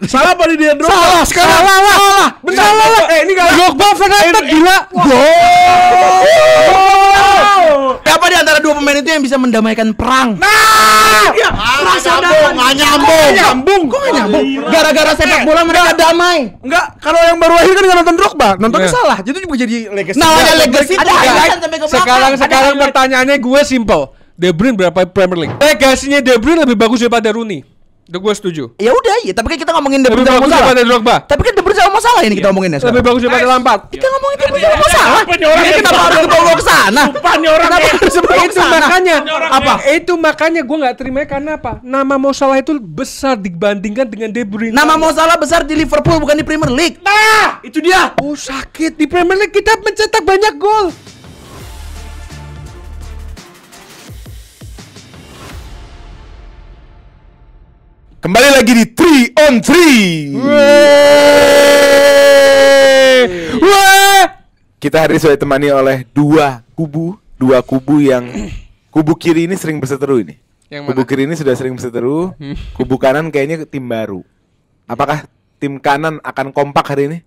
Salah apa dia Drogba? Salah sekarang. Salah. Benar lah. Ini enggak Drogba Fernandes gila. Siapa di antara dua pemain itu yang bisa mendamaikan perang? Rasa nyambung. Kok enggak nyambung? Gara-gara sepak bola mereka damai. Enggak, kalau yang baru lahir kan enggak nonton Drogba. Nontonnya salah. Jadi juga jadi legacy. Namanya legacy itu Sekarang pertanyaannya gue simple. De Bruyne berapa Premier League? Legasinya De Bruyne lebih bagus daripada Rooney. Udah gue setuju. Ya udah, ya tapi kan kita ngomongin De Lebih Bruyne bagus sama daripada Salah. Drogba. Tapi kan De Bruyne sama Salah ini kita ngomongin ya. Lebih bagus daripada Lampard. Kita ngomongin De Bruyne sama Salah. Ini kenapa harus dibawa ke sana? Itu makanya gue nggak terima karena apa? Nama Mo Salah itu besar dibandingkan dengan De Bruyne. Nama Mo Salah besar di Liverpool bukan di Premier League. Nah, itu dia. Oh sakit, di Premier League kita mencetak banyak gol. Kembali lagi di 3 on 3. Wah. Kita hari ini sudah ditemani oleh dua kubu yang kubu kiri ini sering berseteru ini. Yang Kubu kiri ini sudah sering berseteru. Kubu kanan kayaknya tim baru. Apakah tim kanan akan kompak hari ini?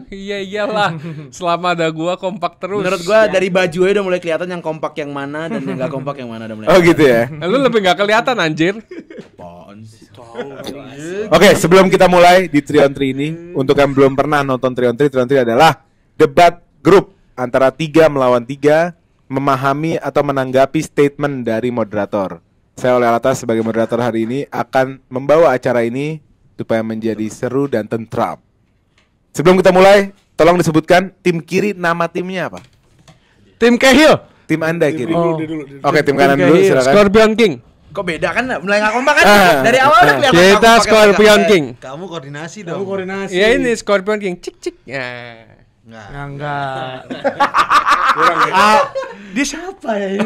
Iya iyalah. Selama ada gua kompak terus. Menurut gua dari baju aja udah mulai kelihatan yang kompak yang mana dan yang gak kompak yang mana udah mulai. Oh gitu ya. Lu lebih nggak kelihatan anjir. Oke, sebelum kita mulai di 3 on 3 ini, untuk yang belum pernah nonton 3 on 3 adalah debat grup antara 3 melawan 3, memahami atau menanggapi statement dari moderator. Saya Oleh Alatas sebagai moderator hari ini akan membawa acara ini supaya menjadi seru dan tentram. Sebelum kita mulai, tolong disebutkan tim kiri, nama timnya apa? Tim Cahill. Tim Anda kiri. Oh. Oke, tim kanan dulu silakan. Scorpion King. Kok beda kan? Mulai gak kompak kan? Dari awal udah kelihatan gak Kita kompak ya Scorpion mereka. King. Kamu koordinasi dong. Ya ini Scorpion King. Cik cik. Ya. Enggak. Dia siapa ya ini?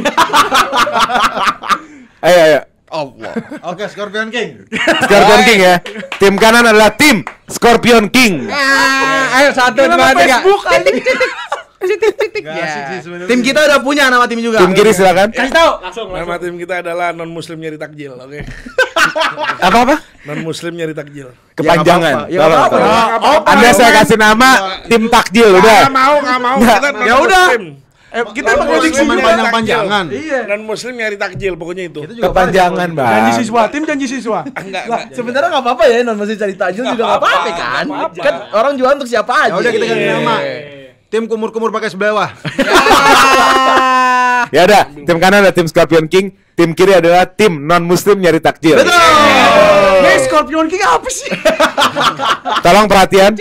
Ayo. Allah. Oke, Scorpion King. Scorpion King ya. Tim kanan adalah tim Scorpion King. Ayo 1 2 3. Facebook anjing. Gak asik sih sebenarnya. Tim kita udah punya nama tim juga. Tim kiri silakan. Kasih tahu. Nama tim kita adalah non muslim nyari takjil, oke. Apa? Non muslim nyari takjil. Kepanjangan. Ya, nggak apa-apa. Tolong. Anda saya kasih nama tim takjil udah. Enggak mau. Kita Ya udah. Kita pakai diksi Cuma panjang-panjangan. non muslim nyari takjil pokoknya itu. Kepanjangan, Bang. Janji siswa. Enggak. Sebenarnya nggak apa-apa ya, non masih cari takjil juga nggak apa-apa kan? Kan orang jualan untuk siapa aja. Ya udah kita ganti nama. Tim kumur-kumur pakai sebelah. Ya udah, tim kanan adalah tim Scorpion King, tim kiri adalah tim non muslim nyari takjil. Scorpion King apa sih? Tolong perhatian,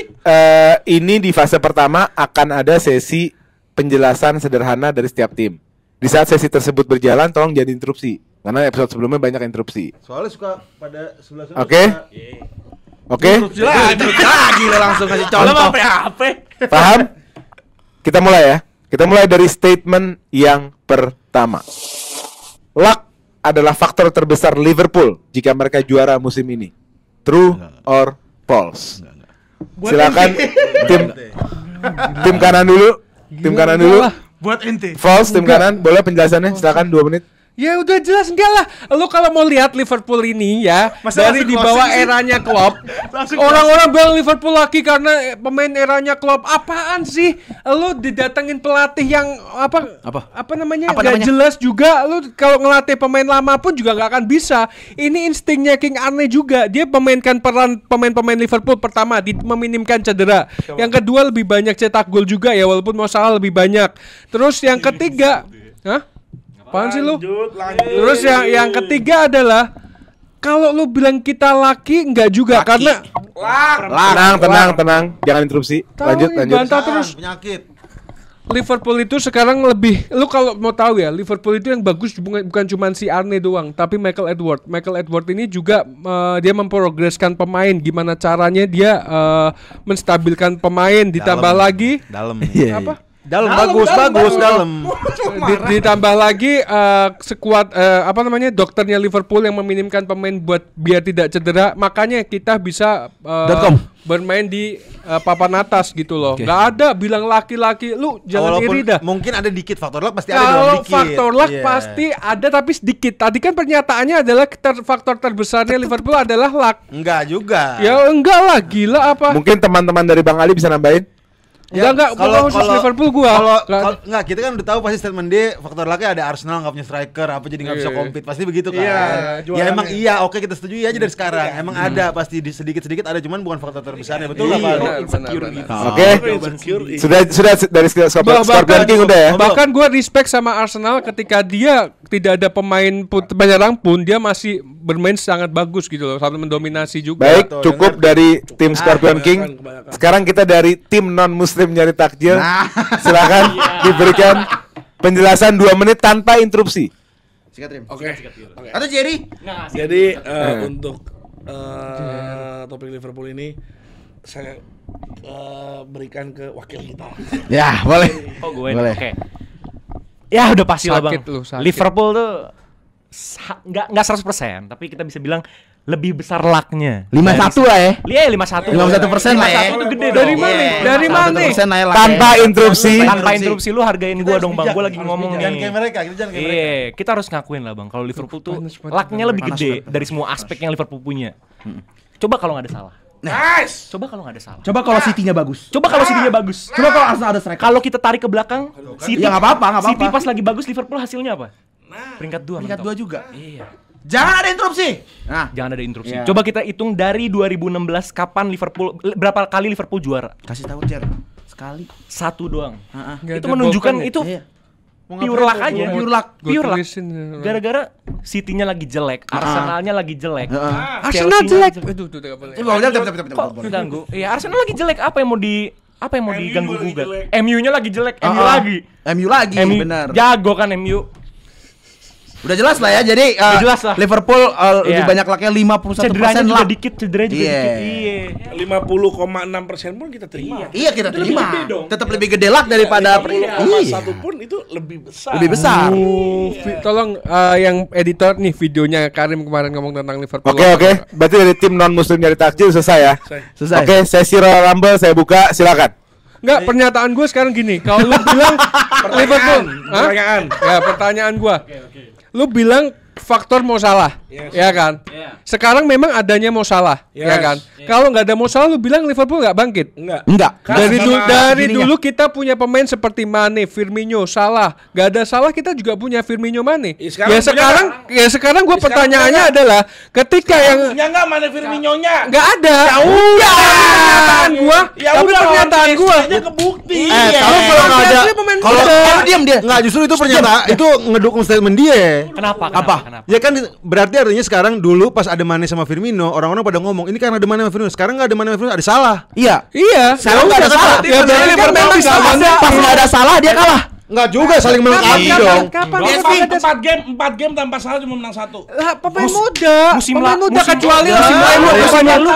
ini di fase pertama akan ada sesi penjelasan sederhana dari setiap tim. Di saat sesi tersebut berjalan, tolong jangan interupsi, karena episode sebelumnya banyak interupsi. Soalnya suka pada sebelah sana. Oke? Oke? Lagi lo langsung kasih contoh. Paham? Kita mulai ya. Kita mulai dari statement yang pertama. Luck adalah faktor terbesar Liverpool jika mereka juara musim ini. True or false? Silakan tim kanan dulu. Tim kanan dulu. Buat ente. False tim kanan. Boleh penjelasannya? Silakan 2 menit. Ya udah jelas enggak lah. Lu kalau mau lihat Liverpool ini ya, dari di bawah eranya Klopp, orang-orang bilang Liverpool lagi karena pemain eranya Klopp. Apaan sih? Lu didatengin pelatih yang apa namanya? Gak jelas juga. Lu kalau ngelatih pemain lama pun juga gak akan bisa. Ini instingnya King aneh juga. Dia memainkan peran pemain-pemain Liverpool pertama meminimkan cedera. Yang kedua lebih banyak cetak gol juga ya, walaupun Mo Salah lebih banyak. Terus yang ketiga, apaan sih lu? Lanjut. Terus yang ketiga adalah kalau lu bilang kita laki enggak juga laki. Karena Tenang, jangan interupsi. Lanjut. Bantah terus. Penyakit. Liverpool itu sekarang lebih, lu kalau mau tahu ya, Liverpool itu yang bagus bukan cuma si Arne doang, tapi Michael Edward ini juga dia memprogreskan pemain, gimana caranya dia menstabilkan pemain, ditambah lagi dalam apa? Dalam bagus dalam. Ditambah lagi skuad dokternya Liverpool yang meminimkan pemain buat biar tidak cedera, makanya kita bisa bermain di papan atas gitu loh. Nggak ada bilang laki-laki lu jangan iri dah. Mungkin ada dikit faktor luck pasti ada Kalau dikit. faktor luck pasti ada tapi sedikit. Tadi kan pernyataannya adalah faktor terbesarnya Liverpool adalah luck. Enggak juga. Ya enggak lah, gila apa? Mungkin teman-teman dari Bang Ali bisa nambahin. Enggak, kalau khusus Liverpool gua. Kalau enggak, kita kan udah tahu pasti statement dia faktor lucknya ada Arsenal nggak punya striker, apa jadi nggak bisa compete, pasti begitu kan. Ya emang iya, oke kita setuju aja dari sekarang. Emang ada pasti di sedikit-sedikit ada, cuman bukan faktor terbesarnya, betul nggak Pak? Oke. Sudah dari Scorpion King udah ya. Bahkan gua respect sama Arsenal ketika dia tidak ada pemain penyerang pun dia masih bermain sangat bagus gitu loh, sampai mendominasi juga. Baik, cukup dari tim Scorpion King. Sekarang kita dari tim non muslim nyari takjil. Silakan diberikan penjelasan 2 menit tanpa interupsi. Oke. Atau Jerry? Jadi untuk topik Liverpool ini saya berikan ke wakil kita. Ya, boleh. Oh, gue. Oke. Ya udah pasti lah Bang. Liverpool tuh nggak 100%, tapi kita bisa bilang lebih besar lucknya. 51 lah ya. Iya 51. 51% lah ya. Itu gede Dari dong. mana? Dari mana? Tanpa interupsi. Tanpa interupsi lu hargain gua dong Bang. Gua lagi ngomong nih. Jangan kayak mereka, kita jangan kayak mereka. Iya, kita harus ngakuin lah Bang. Kalau Liverpool tuh lucknya lebih gede dari semua aspek yang Liverpool punya. Coba kalau nggak ada salah. Nice. Coba kalau nggak ada salah. Coba kalau City-nya bagus. Coba kalau City-nya bagus. Coba kalau Arsenal ada striker. Kalau kita tarik ke belakang, City. Ya nggak apa-apa. City pas lagi bagus, Liverpool hasilnya apa? Peringkat 2. Peringkat 2 juga. Iya. Jangan ada interupsi. Nah, Jangan ada interupsi. Iya. Coba kita hitung dari 2016 kapan berapa kali Liverpool juara? kasih tahu Cer. Sekali. 1 doang. Nggak Itu ada menunjukkan Bolton ya? itu Iya. pure luck aja. Pure luck. Pure luck. tulisin. Gara-gara City-nya lagi jelek, Arsenalnya lagi jelek. Arsenal Chelsea-nya jelek. jelek. Aduh, enggak boleh. Kok ganggu? Iya, Arsenal lagi jelek. Apa yang mau diganggu lagi gugat? jelek. MU-nya lagi jelek. MU lagi. MU lagi, MU benar. jago kan MU. Udah jelas lah ya. Jadi Udah jelas lah. Liverpool lebih Iya. banyak lucknya 51% Cederanya juga luck. dikit, cederanya juga Iya. dikit. Iya. 50,6% pun kita terima. Iya kita Itu lebih terima. gede dong. Tetap lebih gede luck daripada Satu pun itu lebih besar. Lebih besar. Tolong yang editor nih videonya Karim kemarin ngomong tentang Liverpool. Oke. Berarti dari tim non muslim nyari takjil selesai ya. Selesai. Oke, sesi Royal Rumble saya buka, silakan. Enggak, pernyataan gue sekarang gini. Kalau lu bilang Liverpool, Pertanyaan. Ya, pertanyaan gue. Lu bilang faktor mau salah, ya kan? Sekarang memang adanya mau salah, ya kan? Kalau nggak ada mau salah, lu bilang Liverpool nggak bangkit? Enggak. Dari dulu kita punya pemain seperti Mane, Firmino, Salah. Nggak ada Salah, kita juga punya Firmino, Mane. Sekarang gue pertanyaannya adalah ketika yang Ya enggak, mana Firmino-nya? nggak ada, pernyataan gue, tapi pernyataan gue. Kebukti. Tapi kalau nggak ada, kalau diam dia. nggak justru itu pernyataan itu ngedukung statement dia. Kenapa? Ya kan berarti artinya sekarang dulu pas ada Mane sama Firmino, orang-orang pada ngomong ini karena ada Mane sama Firmino. Sekarang nggak ada Mane sama Firmino, ada Salah. Iya. Sekarang nggak ada salah. Ya berarti Liverpool bisa bangkit. Pas nggak ada salah dia kalah. Nggak juga, saling melengkapi dong. Kapan? 4 game tanpa salah cuma menang 1. Lah, pemain muda. Pemain muda musim kecuali lalu. musim lalu.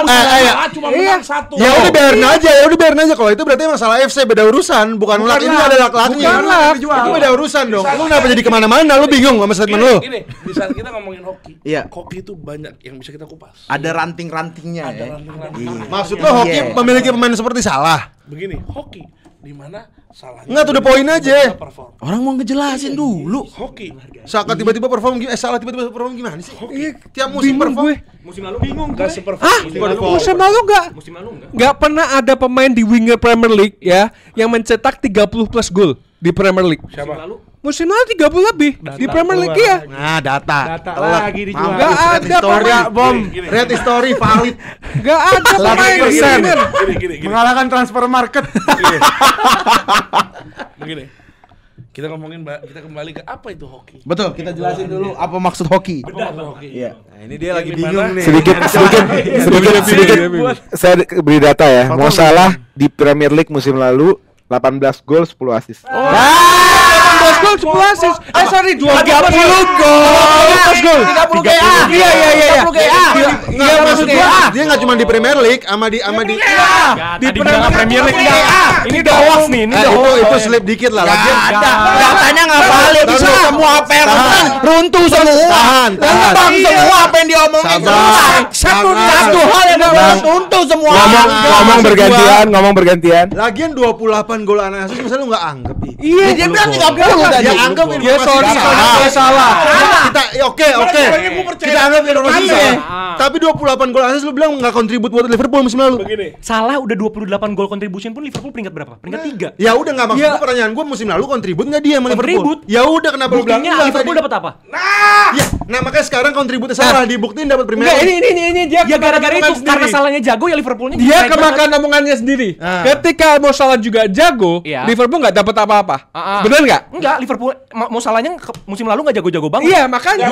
Cuma menang 1. Ya udah biarin aja. Kalau itu berarti emang salah FC, beda urusan, bukan luck. Ini ada luck-lucknya. Bukan luck. Itu beda urusan dong. Lu kenapa jadi kemana-mana? Lu bingung sama statement lu? Gini, di saat kita ngomongin hoki, Iya. hoki itu banyak yang bisa kita kupas. Ada ranting-rantingnya ya. Maksud lo hoki memiliki pemain seperti Salah? Begini, hoki di mana salahnya? Enggak, tuh the point aja. Perform. Orang mau ngejelasin dulu. Hoki. Saka tiba-tiba perform Salah tiba-tiba perform gimana sih? Tiap musim Bingung perform. gue. Musim lalu Enggak seperform. Musim lalu enggak? Musim lalu enggak? Nggak pernah ada pemain di winger Premier League ya yang mencetak 30 plus gol di Premier League. Siapa? Musim lalu 30 lebih di Premier League ya. Nah, data lagi dijual. Nggak ada pemain. Red history valid. Nggak ada pemain di winger. Gini. Mengalahkan transfer market. Begini. Kita kembali ke apa itu hoki? Betul, kita jelasin dulu apa maksud hoki. Hoki. Iya. Nah, ini dia lagi bingung nih. Sedikit. Saya beri data ya. Mau Salah di Premier League musim lalu 18 gol, 10 assist. 18 gol, 10 assist. Sorry, 20 gol. 30 gol. 30 GA. Iya. 30 GA. Enggak, maksud gua dia enggak cuma di Premier League sama di Di Premier League. Ini udah hoax nih, ini udah hoax. itu slip dikit lah. Lagian Datanya nggak valid. Semua apa yang runtuh semua. Tahan. Semua apa yang diomongin. Satu hal yang runtuh semua. Ngomong bergantian. Lagian 28 gol anak assist masa lu enggak anggap itu? Iya, dia bilang 30 tadi. Ya anggap Ya informasi sorry, salah. Kita oke. Kita anggap informasi salah. Tapi 28 gol assist lu bilang enggak kontribut buat Liverpool musim lalu. Salah udah 28 gol contribution pun Liverpool peringkat berapa? Peringkat 3. Ya udah enggak maksud gua pertanyaan gua musim lalu kontribut enggak dia sama Liverpool? Ya udah kenapa lu bilang Buktinya Liverpool dapat apa? Nah makanya sekarang kontributnya salah dibuktiin dapat Premier Enggak, League. ini dia. Ya gara-gara itu sendiri. karena salahnya jago ya Liverpoolnya. Dia kemakan omongannya sendiri. Ketika Mo Salah juga jago, Iya. Liverpool nggak dapat apa-apa. Bener nggak? Enggak, Liverpool mau salahnya musim lalu nggak jago-jago banget. Iya, makanya.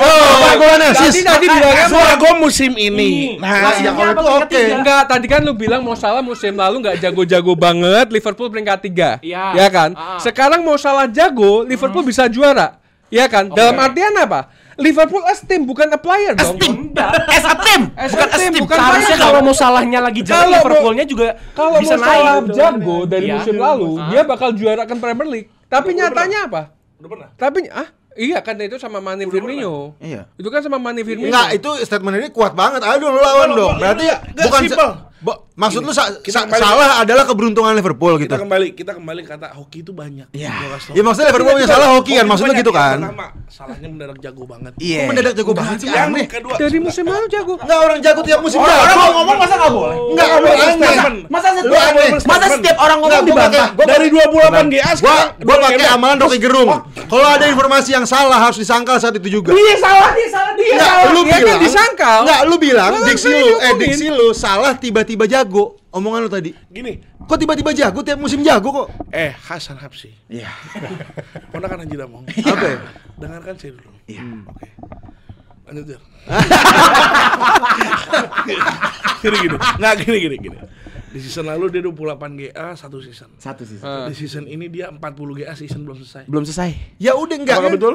Tadi bilangnya Suara gue musim ini. Nah, ya kalau itu oke. Enggak, tadi kan lu bilang Mo Salah musim lalu nggak jago-jago banget, Liverpool peringkat 3. Iya. Ya kan? Sekarang Mo Salah jago, Liverpool bisa juara. Ya kan? Dalam artian apa? Liverpool as team bukan a player dong. As a team. Bukan Seharusnya player. kalau mau salahnya lagi jago, Liverpoolnya juga Kalau bisa Mo Salah naik. jago dari Iya. musim lalu, dia bakal juarakan Premier League. Tapi nyatanya apa? Udah pernah? Tapi iya kan itu sama Mane Firmino. Iya. Itu kan sama Mane Firmino. Enggak, itu statement ini kuat banget. Ayo dong lu lawan dong. Berarti bukan simpel. maksud lu Kita kembali. salah adalah keberuntungan Liverpool gitu. Kita kembali kata hoki itu banyak. Ya maksudnya Liverpool punya salah hoki kan, maksudnya gitu kan. Pertama, salahnya mendadak jago banget. Kok mendadak jago banget sih aneh. Kedua, Dari musim lalu jago. Enggak, orang jago tiap musim jago. Orang mau ngomong masa nggak boleh? Enggak, Masa setiap orang ngomong dibantah? dari 28 GA Gua pakai amalan Rocky Gerung. Kalau ada informasi yang salah harus disangkal saat itu juga. Dia salah. Enggak, lu Dia kan bilang disangkal. Enggak, lu bilang Malah diksi saya lu dihukumin. diksi lu salah tiba-tiba jago. Omongan lu tadi. Gini, Kok tiba-tiba jago tiap musim jago kok? Hasan Habsyi. Iya. Ponakan Haji Damong. Apa ya? Dengarkan saya dulu. Iya. Oke. Lanjut ya. Gini. Nggak gini. Di season lalu dia 28 GA satu season. Di season ini dia 40 GA season belum selesai. Belum selesai. Ya udah enggak. Apakah betul?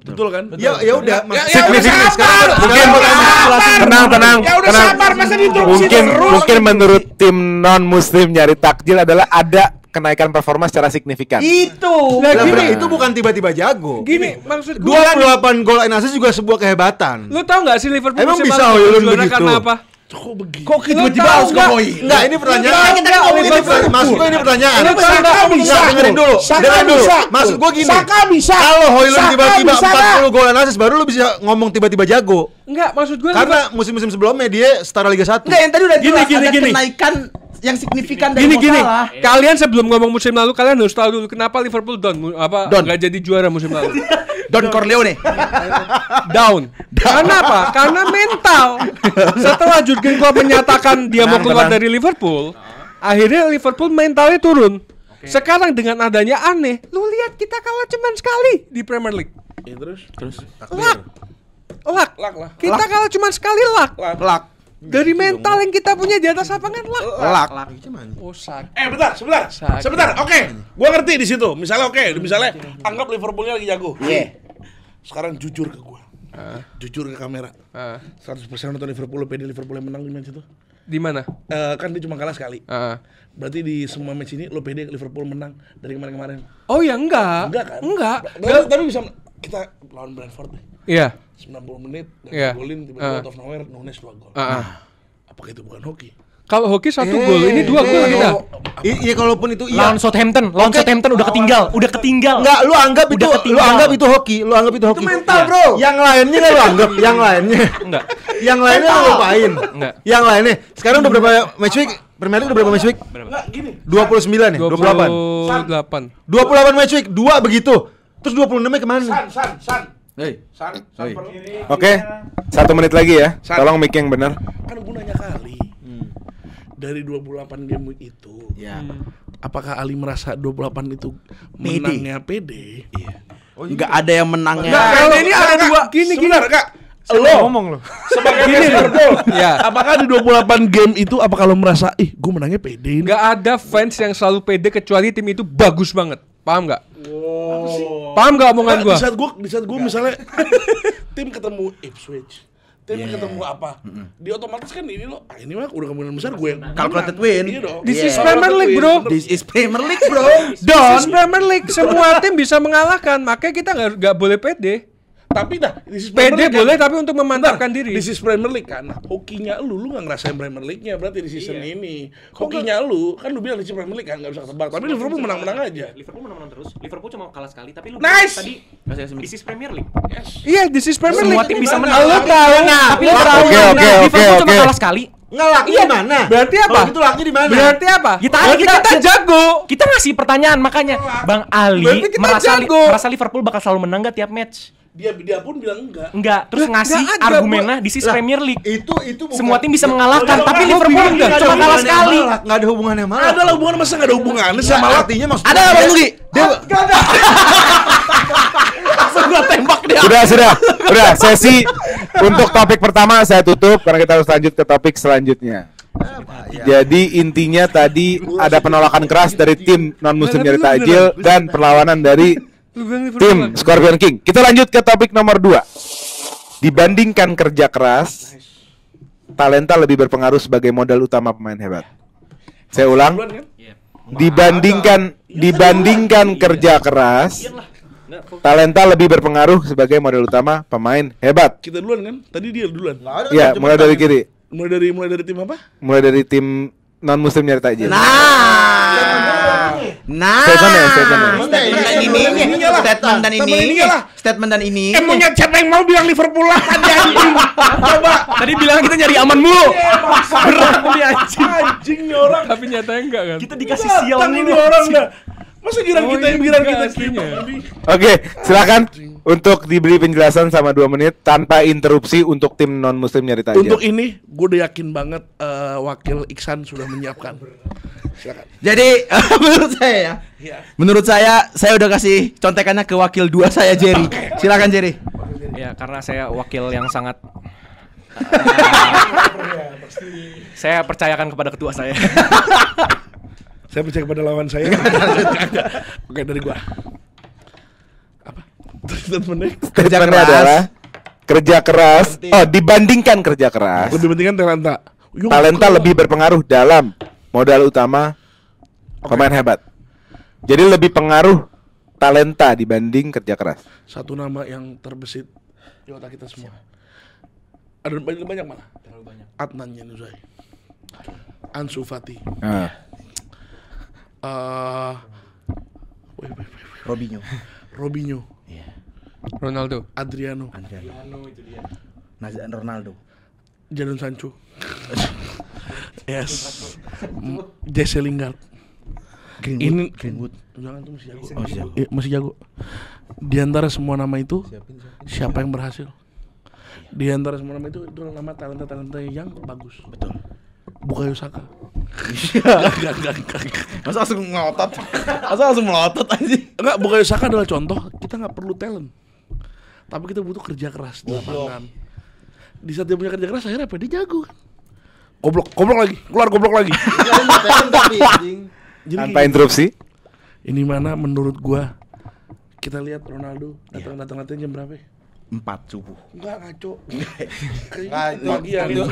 Betul. Kan? Ya udah. Signifikan. Tenang. Ya udah sabar, masa diinterupsi terus? Mungkin menurut tim non muslim nyari takjil adalah ada kenaikan performa secara signifikan. Itu. Lah, itu bukan tiba-tiba jago. Gini, maksud gua 28 gol and assist juga sebuah kehebatan. lu tahu nggak sih Liverpool Emang musim bisa lalu Højlund juara begitu? karena apa? Kok begini? Kok tiba-tiba tahu harus ke nggak? Hoi? Enggak, ini pertanyaan. Maksud gue ini pertanyaan. Bisa. Dengerin dulu. Maksud gue gini. Saka bisa. Kalau Højlund Saka tiba-tiba bisa, 40 gol and assist baru lu bisa ngomong tiba-tiba jago. Enggak, maksud gua Karena musim-musim sebelumnya dia setara Liga 1. Enggak, yang tadi udah jelas ada gini. kenaikan yang signifikan dari gini. Salah. Kalian sebelum ngomong musim lalu kalian harus tahu dulu kenapa Liverpool down nggak jadi juara musim lalu. Don Corleone. Down. Karena apa? Karena mental. Setelah Jurgen Klopp menyatakan dia mau keluar dari Liverpool, akhirnya Liverpool mentalnya turun. Sekarang dengan adanya aneh, lu lihat kita kalah cuman sekali di Premier League. Ya, terus? Lak. Kita kalah cuman sekali lak. Dari Gitu mental yang kita punya di atas lapangan lak. Oh, Sebentar. Oke. Gua ngerti di situ. Misalnya anggap Liverpoolnya lagi jago. Iya. Sekarang jujur ke gua. Jujur ke kamera. 100% nonton Liverpool, pede Liverpool yang menang di match itu. Di mana? Kan dia cuma kalah sekali. Berarti di semua match ini lo pede Liverpool menang dari kemarin-kemarin. Oh ya enggak Kan? Enggak. Tapi bisa kita lawan Brentford nih. Iya. 90 menit Iya. golin tiba-tiba out of nowhere Nunes 2 gol. Apakah itu bukan hoki? Kalau hoki 1 gol, ini 2 gol kita. Iya, kalaupun itu iya. Lawan Southampton udah ketinggal. Enggak, lu anggap itu hoki. Itu mental, Bro. Yang lainnya enggak lu anggap, Enggak. Yang lainnya lu lupain. Enggak. Yang lainnya. Sekarang udah berapa match week? Premier League udah berapa match week? Enggak, gini. 29 nih, 28. 28 match week, 2 begitu. Terus 26-nya kemana? San. Oke, 1 menit lagi ya. Tolong mic yang benar. Kan gue nanya kali. Dari 28 game week itu. Ya. Apakah Ali merasa 28 itu menangnya pede? Iya. Enggak ada yang menangnya. Kalau ini ada dua. Gini. Sebentar, Kak. Lo sebagai Liverpool, apakah di 28 game itu apakah lo merasa gue menangnya pede? Nggak ada fans yang selalu pede kecuali tim itu bagus banget. Paham nggak? Paham nggak omongan gue? Di saat gue misalnya tim ketemu Ipswich, tim ketemu apa, dia otomatis kan ini mah udah kemungkinan besar gue Calculated win. This is Premier League, bro. This is Premier League, bro. This is Premier League. Semua tim bisa mengalahkan, makanya kita nggak boleh pede. Tapi pede boleh tapi untuk memantapkan diri. This is Premier League kan. Hokinya lu nggak ngerasain Premier League-nya berarti di season ini. Hokinya lu bilang di Premier League kan nggak bisa ketebak. Tapi Liverpool menang-menang aja. Liverpool menang-menang terus. Liverpool cuma kalah sekali tapi lu nice. Tadi this is Premier League. Iya, this is Premier League. Semua tim bisa menang. Lu tahu. Tapi lu tahu. Liverpool cuma kalah sekali. Laki di mana? Berarti apa? Itu laki di mana? Berarti apa? Kita jago. Kita ngasih pertanyaan makanya Bang Ali merasa Liverpool bakal selalu menang gak tiap match? Dia pun bilang enggak. Enggak, terus ngasih argumennya di sisi Premier League. Itu bukan, semua tim bisa mengalahkan, tapi Liverpool enggak, cuma kalah sekali. Enggak ada hubungannya malah. Ada hubungan, masa enggak ada hubungannya sama malah? Artinya maksudnya ada Bang Lugi. Enggak ada. Langsung gua tembak dia. Sudah sesi untuk topik pertama saya tutup karena kita harus lanjut ke topik selanjutnya. Jadi intinya tadi ada penolakan keras dari tim non-muslim dari Takjil dan perlawanan dari tim Scorpion King. Kita lanjut ke topik nomor 2. Dibandingkan kerja keras, talenta lebih berpengaruh sebagai modal utama pemain hebat. Saya ulang. Dibandingkan kerja keras, talenta lebih berpengaruh sebagai modal utama pemain hebat. Kita duluan kan? Tadi dia duluan. Ya, mulai dari kiri. Mulai dari tim apa? Mulai dari tim non-muslim dari Takjil. Statement dan ini. Emangnya siapa yang mau bilang Liverpool lah tadi anjing? Coba. Tadi bilang kita nyari aman mulu. Berat nih anjing nih orang. Tapi nyatanya enggak kan? Kita dikasih sial nih orang dah. Masa giran kita aslinya. Oke, silakan untuk diberi penjelasan sama 2 menit tanpa interupsi untuk tim non-muslim nyari Takjil. Untuk ini, gue udah yakin banget wakil Iksan sudah menyiapkan. Silakan. Jadi menurut saya udah kasih contekannya ke wakil 2 saya Jerry. Silakan Jerry. Ya, karena saya wakil yang sangat saya percayakan kepada ketua saya. Saya percaya kepada lawan saya. Oke, dari gua. Apa? Statementnya adalah kerja keras. Dibandingkan kerja keras, lebih penting kan talenta. Talenta lebih berpengaruh dalam modal utama pemain hebat. Jadi lebih pengaruh talenta dibanding kerja keras. Satu nama yang terbesit di otak kita semua. Ada banyak mana? Terlalu banyak. Adnan Januzaj, Ansu Fati, Robinho, Ronaldo, Adriano itu dia. Ronaldo, Jadon Sancho, yes, Jesse Lingard, Greenwood, jangan tuh masih jago. Masih jago. Di antara semua nama itu, siapa yang berhasil? Di antara semua nama itu nama talenta yang bagus. Betul. Bukayo Saka. Masa langsung ngotot? Masa langsung melotot aja? Enggak, Bukayo Saka adalah contoh kita nggak perlu talent, tapi kita butuh kerja keras di lapangan. Di saat dia punya kerja keras, akhirnya apa? Dia jago kan? Goblok lagi, keluar goblok lagi. Tanpa interupsi. Ini mana menurut gua kita lihat Ronaldo datang jam berapa? 4 subuh. Enggak, ngaco.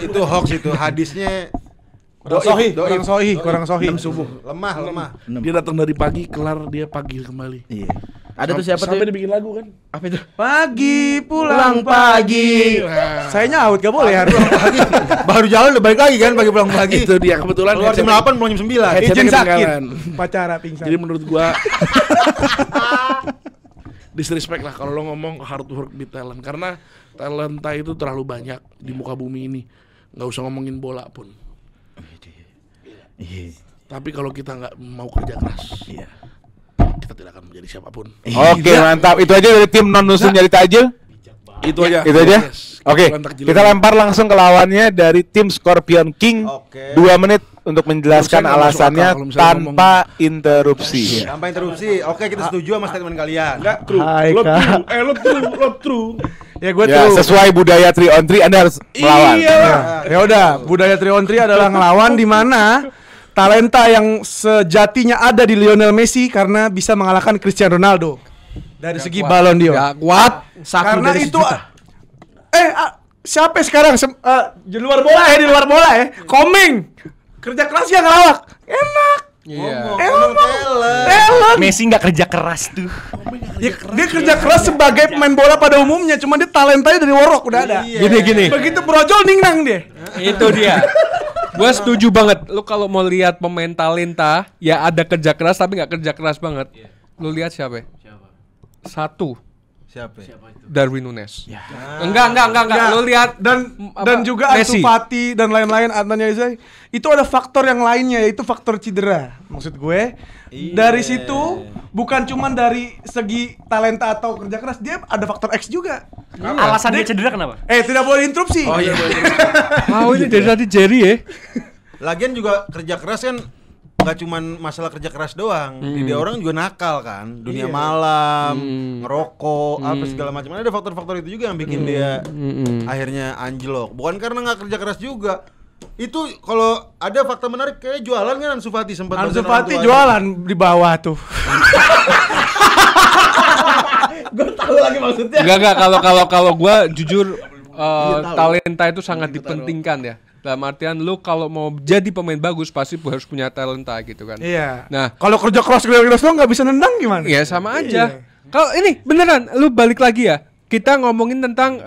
Itu hoax itu hadisnya. Kurang sohi. 6 subuh. Lemah. Dia datang dari pagi, kelar dia pagi kembali. Iya. Ada tuh siapa sampai tuh? dibikin lagu kan? Apa itu? Pagi pulang pagi. Saya nyaut gak boleh hari pagi. Baru jalan udah balik lagi kan pagi pulang pagi. Itu dia kebetulan. Keluar jam 8 pulang jam 9. Izin sakit. Pacara pingsan. Jadi menurut gua disrespect lah kalau lo ngomong hard work beat talent, karena talenta itu terlalu banyak di muka bumi ini. Nggak usah ngomongin bola pun. Iya. Tapi kalau kita nggak mau kerja keras, kita tidak akan menjadi siapapun. Oke, mantap. Itu aja dari tim non-muslim nyari Takjil. Itu aja. Yes. Oke, kita lempar langsung ke lawannya dari tim Scorpion King. 2 menit untuk menjelaskan alasannya tanpa interupsi. Tanpa interupsi. Oke, kita setuju sama statement kalian. Enggak, true. Lo true. Ya gue Ya, tuh. sesuai budaya 3 on 3 Anda harus melawan. Iya. Ya udah, budaya 3 on 3 adalah ngelawan di mana talenta yang sejatinya ada di Lionel Messi karena bisa mengalahkan Cristiano Ronaldo. Dari segi Ballon d'Or. Gak kuat. Karena itu siapa sekarang di luar bola ya. Komeng. Kerja keras ya ngelawak. Enak. Iya. Talent. Messi nggak kerja keras tuh. Dia kerja keras sebagai pemain bola pada umumnya, cuma dia talentanya dari worok udah ada. Gini. Begitu brojol ningnang dia. Itu dia. Gue setuju banget. Lu kalau mau lihat pemain talenta, ya ada kerja keras tapi nggak kerja keras banget. Lu lihat siapa? Satu. Siapa? Darwin Nunes. Enggak. Lu lihat Dan juga Ansu Fati dan lain-lain, Adnan Yazai. Itu ada faktor yang lainnya, yaitu faktor cedera. Maksud gue, dari situ bukan cuma dari segi talenta atau kerja keras, dia ada faktor X juga. Alasan dia cedera kenapa? Tidak boleh interupsi. Oh iya. Ini dari tadi Jerry ya. Lagian juga kerja keras kan nggak cuman masalah kerja keras doang. Dia orang juga nakal kan, dunia malam, ngerokok, apa segala macam. Ada faktor-faktor itu juga yang bikin dia akhirnya anjlok. Bukan karena nggak kerja keras juga. Itu kalau ada fakta menarik kayak jualan kan Ansu Fati sempat. Ansu Fati jualan di bawah tuh. Gue tahu lagi maksudnya. Enggak kalau gue jujur talenta itu sangat dipentingkan ya. Dalam artian lu kalau mau jadi pemain bagus pasti harus punya talenta gitu kan. Iya. Nah, kalau kerja keras doang nggak bisa nendang gimana? Iya sama aja. Kalau ini beneran lu balik lagi ya. Kita ngomongin tentang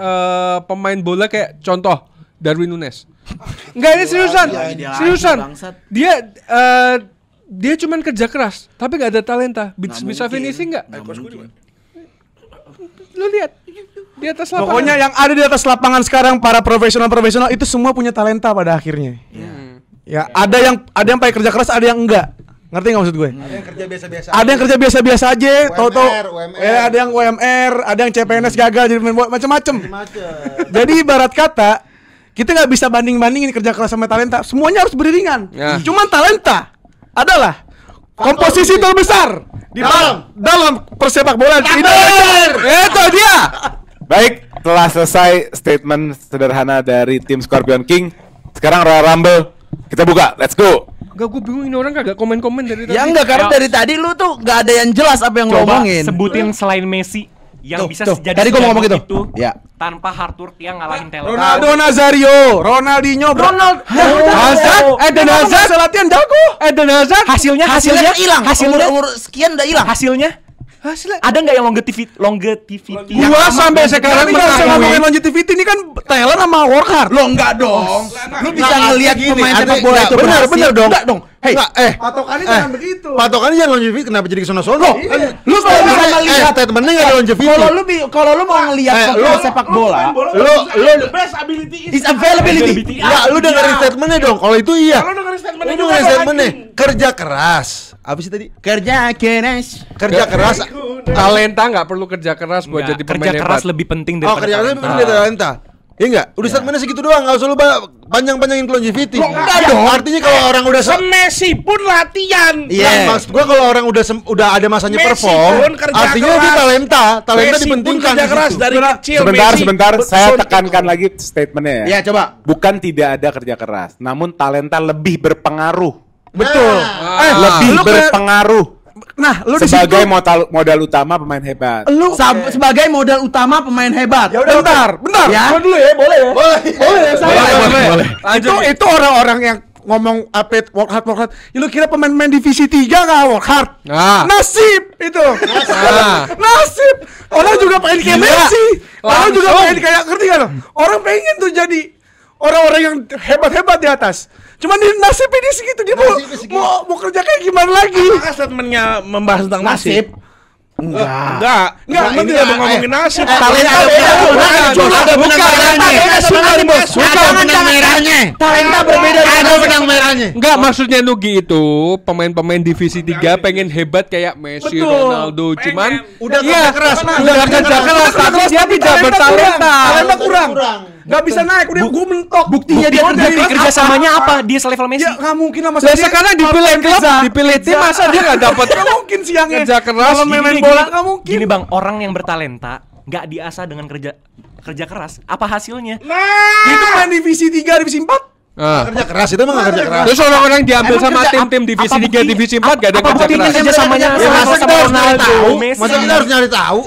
pemain bola kayak contoh Darwin Nunes. Enggak, ini seriusan. Dia cuman kerja keras, tapi nggak ada talenta. Bisa finishing nggak? Lu lihat di atas lapangan. Pokoknya yang ada di atas lapangan sekarang para profesional itu semua punya talenta pada akhirnya. Ya, ada yang pakai kerja keras, ada yang enggak. Ngerti nggak maksud gue? Ada yang kerja biasa-biasa. Ada yang kerja biasa-biasa aja, toto. Ada yang UMR, ada yang CPNS gagal jadi macam-macam. Jadi ibarat kata, kita nggak bisa banding-bandingin kerja keras sama talenta. Semuanya harus beriringan. Cuman talenta adalah komposisi terbesar di dalam persepak bola Indonesia. Itu dia. Baik, telah selesai statement sederhana dari tim Scorpion King. Sekarang Royal Rumble kita buka. Let's go. Enggak, gue bingung ini orang kagak komen-komen dari tadi. Ya enggak, karena dari tadi lu tuh enggak ada yang jelas apa yang lu omongin. Sebutin selain Messi yang bisa jadi tadi gua mau ngomong gitu. Ya. Tanpa hard work yang ngalahin talent. Ronaldo Nazario, Ronaldinho, Hazard, Eden Hazard latihan jago. Eden Hazard Hasilnya hilang. Umur sekian udah hilang. Hasilnya ada nggak yang longevity? Gua sampai sekarang masih ngomongin longevity ini kan talent sama work hard. Lo enggak dong. Lu bisa ngelihat pemain sepak bola itu benar dong. Enggak dong. Hey, patokannya jangan begitu. Patokannya jangan longevity, kenapa jadi kesono-sono? Lu kalau bisa ngelihat statementnya enggak ada longevity. Kalau lu mau ngelihat pemain sepak bola, lu best ability is availability. Ya, lu dengerin statementnya dong. Kalau itu iya. Lu dengerin statementnya. Kerja keras. Apa sih tadi? Kerja keras. talenta nggak perlu kerja keras buat jadi pemain kerja keras hebat. lebih penting Oh, daripada kerja keras lebih penting dari talenta. Iya enggak? Udah statementnya segitu doang, enggak usah lu panjang-panjangin ke longevity. Enggak dong. Artinya kalau orang udah Messi pun latihan. Iya. Maksud gua kalau orang udah ada masanya Messi perform, pun kerja artinya keras. dia talenta Messi dipentingkan. pun kerja keras dari kecil. Sebentar, saya tekankan lagi statementnya ya. Ya, coba. Bukan tidak ada kerja keras, namun talenta lebih berpengaruh. Betul. Lebih berpengaruh. Nah, lu sebagai modal utama pemain hebat. Lu sebagai modal utama pemain hebat. Ya udah, bentar. Ya. Gua dulu ya, boleh ya? Boleh. Itu orang-orang yang ngomong work hard. Ya, lu kira pemain-pemain divisi 3 enggak work hard? Nasib itu. Nasib. Orang juga pengen kayak Messi. Orang juga pengen kayak, ngerti enggak lo? Orang pengen tuh jadi orang-orang yang hebat-hebat di atas. Cuman di nasibnya dia segitu, dia mau kerja kayak gimana lagi? Apakah statementnya membahas tentang nasib? Enggak. Ini Tidak mau ngomongin nasib. Talenta ada benang merahnya. Talenta berbeda Ada benang merahnya. Enggak, maksudnya Nugi itu pemain-pemain divisi 3 pengen hebat kayak Messi, Ronaldo, cuman Udah kerja keras. udah kerja keras tapi dia tidak bertalenta. Talenta kurang. Gak bisa naik, udah gue mentok. Buktinya dia kerjasamanya apa? Dia selevel Messi. Ya nggak mungkin lah, Lah sekarang dipilih klub, dipilih tim, masa dia nggak dapat Nggak mungkin siangnya kerja keras. kalau main bola nggak mungkin. Gini bang, orang yang bertalenta nggak diasah dengan kerja keras, apa hasilnya? Itu main divisi 3, divisi 4. Kerja keras itu emang kerja keras. Terus orang-orang diambil sama tim-tim divisi 3, divisi 4 gak ada kerja keras. Kerja samanya sama Ronaldo, Messi. Masa kita harus nyari tahu?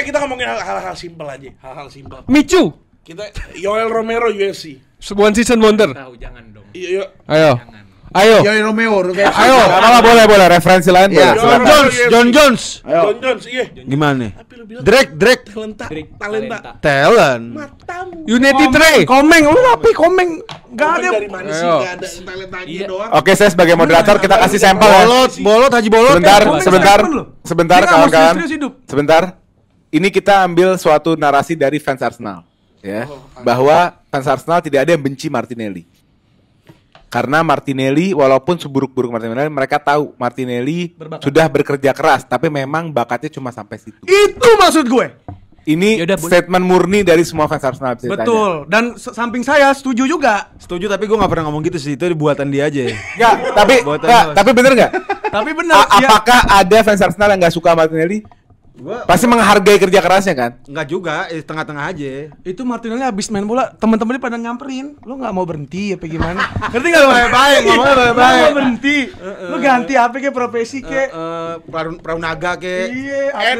Kita ngomongin hal-hal simpel aja, hal-hal simpel. Micu. Kita Yoel Romero UFC. One season wonder. Tahu jangan dong. Iya. Ayo. Yoel Romeo. Ayo. Apa boleh referensi lain boleh. John Jones. John Jones, iya. Gimana? Drake. Talenta. Talent. Matamu. Unity Trey. Komeng, lu rapi Komeng. Gak ada. Dari mana sih? Gak ada talentanya doang. Oke, saya sebagai moderator kita kasih sampel ya. Bolot Haji Bolot. Sebentar kawan-kawan. Sebentar. Ini kita ambil suatu narasi dari fans Arsenal, ya. Bahwa fans Arsenal tidak ada yang benci Martinelli. Karena Martinelli walaupun seburuk-buruk Martinelli, mereka tahu Martinelli sudah bekerja keras, tapi memang bakatnya cuma sampai situ. Itu maksud gue. Ini statement murni dari semua fans Arsenal. Betul. Dan samping saya setuju juga. Setuju, tapi gue gak pernah ngomong gitu sih. Itu buatan dia aja. Tapi bener nggak? Tapi bener. Apakah ada fans Arsenal yang nggak suka Martinelli? Pasti menghargai kerja kerasnya kan? Enggak juga, tengah-tengah aja. Itu Martinelli habis main bola, teman-temannya pada nyamperin. Lu enggak mau berhenti apa gimana? Ngerti enggak lu? Baik, ngomongnya baik-baik. Mau berhenti. Lu ganti apa kayak profesi kayak Pramunaga kayak. Iya,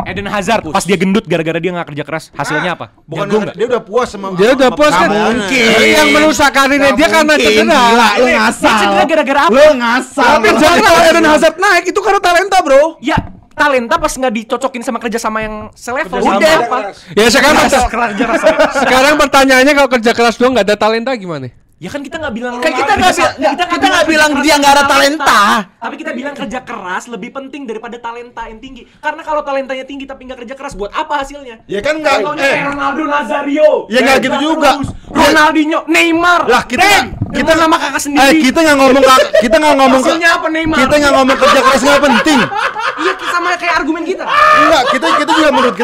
Eden Hazard pas dia gendut gara-gara dia nggak kerja keras, hasilnya apa? Bukan dia udah puas sama. Dia udah puas kan? Yang merusak karirnya dia karena cedera. Lu ngasal. Cedera gara-gara apa? Lu ngasal. Tapi jangan Eden Hazard naik itu karena talenta, Bro. Ya, talenta pas nggak dicocokin sama kerja sama yang selevel udah apa? Ya sekarang pertanyaannya kalau kerja keras doang nggak ada talenta gimana? Ya kan kita nggak bilang Kita nggak bilang dia nggak ada talenta. Tapi kita bilang kerja keras lebih penting daripada talenta yang tinggi. Karena kalau talentanya tinggi tapi nggak kerja keras, buat apa hasilnya? Ya kan nggak. Ronaldo Nazario. Ya nggak gitu juga. Ronaldinho, Neymar. Lah kita nama kakak sendiri. Kita nggak ngomong hasilnya apa Neymar? Kita nggak ngomong kerja keras nggak penting. Iya, sama kayak argumen kita. Enggak, kita juga menurut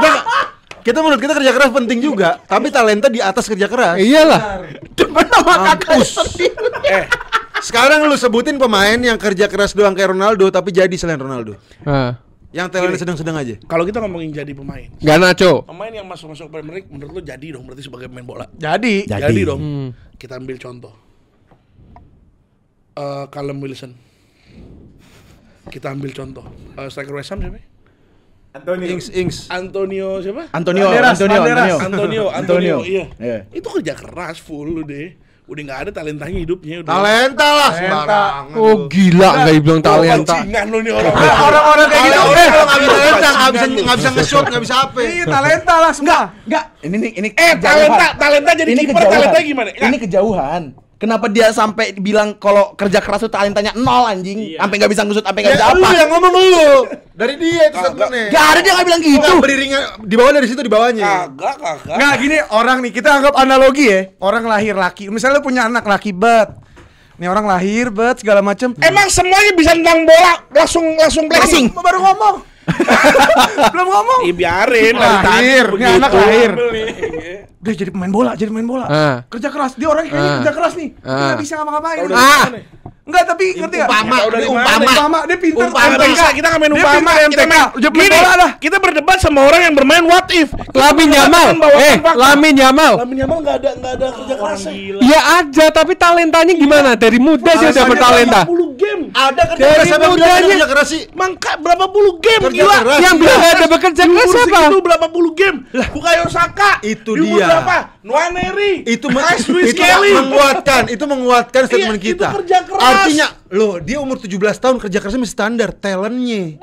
kita kerja keras penting juga, tapi talenta di atas kerja keras. Iyalah. Mampus. Sekarang lu sebutin pemain yang kerja keras doang kayak Ronaldo tapi jadi selain Ronaldo. Yang talenta sedang-sedang aja. Kalau kita ngomongin jadi pemain, Garnacho. Pemain yang masuk Premier League menurut lu jadi dong berarti sebagai pemain bola. Jadi dong. Kita ambil contoh. Callum Wilson. Kita ambil contoh. Striker West Ham siapa? Antonio siapa? Antonio. Iya. Itu kerja keras full deh. Udah nggak ada talentanya hidupnya. Talenta lah sembarangan. Oh gila nggak dibilang talenta. Orang-orang kayak gitu nggak bisa talenta, nggak bisa nge-shot, nggak bisa apa. Iya talenta lah semua. Enggak. Ini talenta jadi kiper, talenta gimana? Ini kejauhan. Kenapa dia sampai bilang kalau kerja keras itu talentanya 0 anjing? Sampai enggak bisa ngusut, sampai enggak bisa apa? Lu yang ngomong lu. Dari dia itu sebenarnya. Enggak ada, dia enggak bilang gitu. Beriringnya di bawah dari situ di bawahnya. Kagak. Nggak gini orang nih, kita anggap analogi ya. Orang lahir laki. Misalnya lu punya anak laki Nih orang lahir segala macem. Emang semuanya bisa tentang bola langsung flexing. Baru ngomong. Belum ngomong. Biarin lahir. Ini anak lahir. Dia jadi pemain bola. Kerja keras. Dia orang kayaknya kerja keras nih. Dia nggak bisa ngapa-ngapain. Enggak, tapi ngerti enggak? Umpama. Dia pintar. Kita nggak main umpama. Kita berdebat sama orang yang bermain what if. Lamin Yamal. Lamin Yamal nggak ada kerja keras. Iya ada, tapi talentanya gimana? Dari muda dia udah bertalenta. 40 game. Ada kerja keras sama kerja keras sih. Mangka berapa puluh game gila. Yang bilang ada bekerja keras siapa? Itu berapa puluh game? Bukayo Saka. Itu dia. Berapa? Nwaneri. Itu menguatkan statement kita. Itu kerja keras. Artinya, loh, dia umur 17 tahun kerja kerasnya masih standar, talentnya.